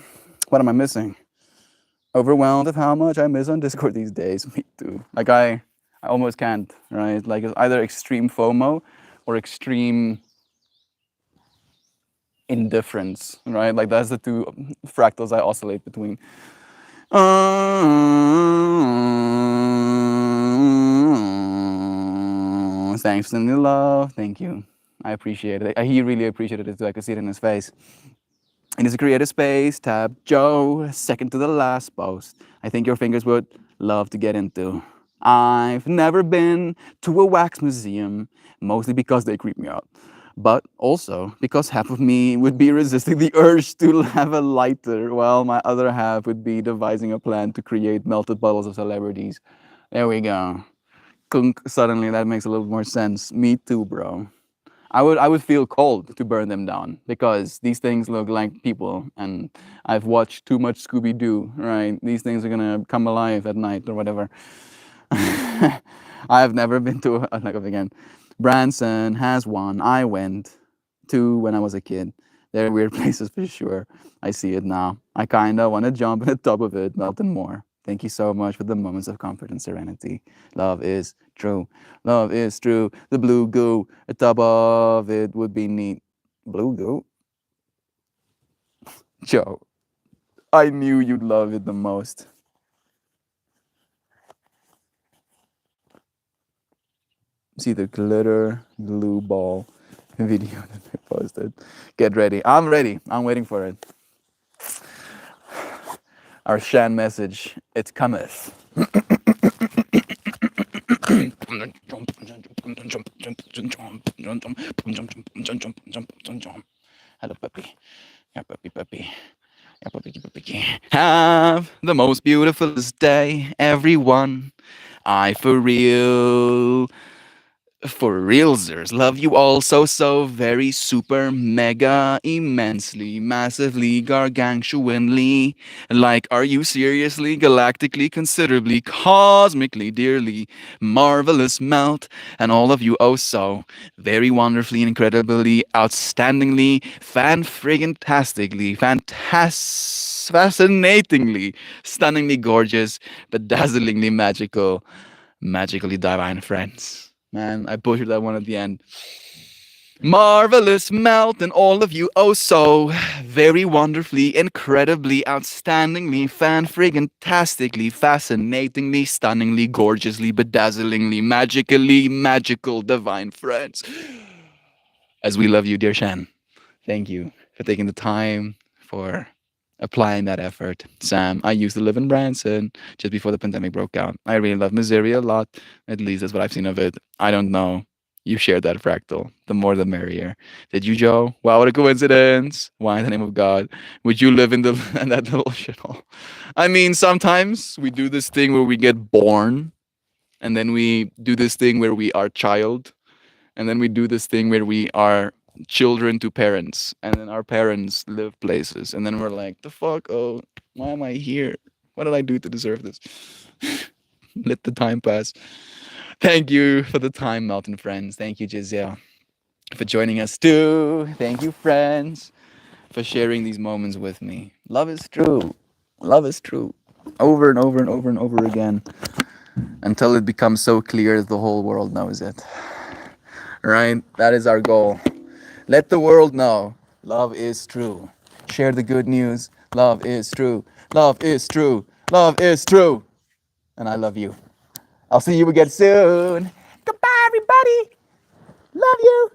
What am I missing? Overwhelmed of how much I miss on Discord these days. Me too. Like I almost can't. Right? Like it's either extreme FOMO or extreme indifference. Right? Like that's the two fractals I oscillate between. Thanks for the love. Thank you. I appreciate it. He really appreciated it too. I could see it in his face. It is a creative space. Tab Joe, second to the last post. I think your fingers would love to get into. I've never been to a wax museum, mostly because they creep me out, but also because half of me would be resisting the urge to have a lighter, while my other half would be devising a plan to create melted bottles of celebrities. There we go. Kunk, suddenly that makes a little more sense. Me too, bro. I would feel cold to burn them down because these things look like people, and I've watched too much Scooby Doo. Right, these things are gonna come alive at night or whatever. I've never been to like again. Branson has one. I went to when I was a kid. They're weird places for sure. I see it now. I kinda want to jump on the top of it, melting more. Thank you so much for the moments of comfort and serenity. Love is true. Love is true. The blue goo at top of it would be neat. Blue goo? Joe, I knew you'd love it the most. See the glitter glue ball video that I posted. Get ready. I'm ready. I'm waiting for it. Our Shan message. It cometh. Hello, puppy. Yeah, puppy, puppy. Yeah, puppy, puppy. Have the most beautifulest day, everyone. I for realsers, love you all so, so very super mega immensely massively gargantuanly. Like, are you seriously galactically considerably cosmically dearly marvelous melt, and all of you oh so very wonderfully incredibly outstandingly fan friggin tastically fascinatingly stunningly gorgeous bedazzlingly magical magically divine friends. Man, I butchered that one at the end. Marvelous melt, and all of you oh so very wonderfully, incredibly, outstandingly, fan friggin' tastically, fascinatingly, stunningly, gorgeously, bedazzlingly, magically, magical, divine friends. As we love you, dear Shan. Thank you for taking the time, for applying that effort. Sam, I used to live in Branson just before the pandemic broke out. I really love Missouri a lot. At least that's what I've seen of it. I don't know. You shared that fractal. The more the merrier. Did you, Joe? Wow, what a coincidence. Why in the name of God would you live in the in that little shithole? I mean, sometimes we do this thing where we get born, and then we do this thing where we are child, and then we do this thing where we are children to parents, and then our parents live places, and then we're like, the fuck, oh, why am I here? What did I do to deserve this? Let the time pass. Thank you for the time, Melton friends. Thank you, Giselle, for joining us too. Thank you, friends, for sharing these moments with me. Love is true. Love is true. Over and over and over and over again until it becomes so clear that the whole world knows it. Right? That is our goal. Let the world know love is true. Share the good news. Love is true. Love is true. Love is true. And I love you. I'll see you again soon. Goodbye, everybody. Love you.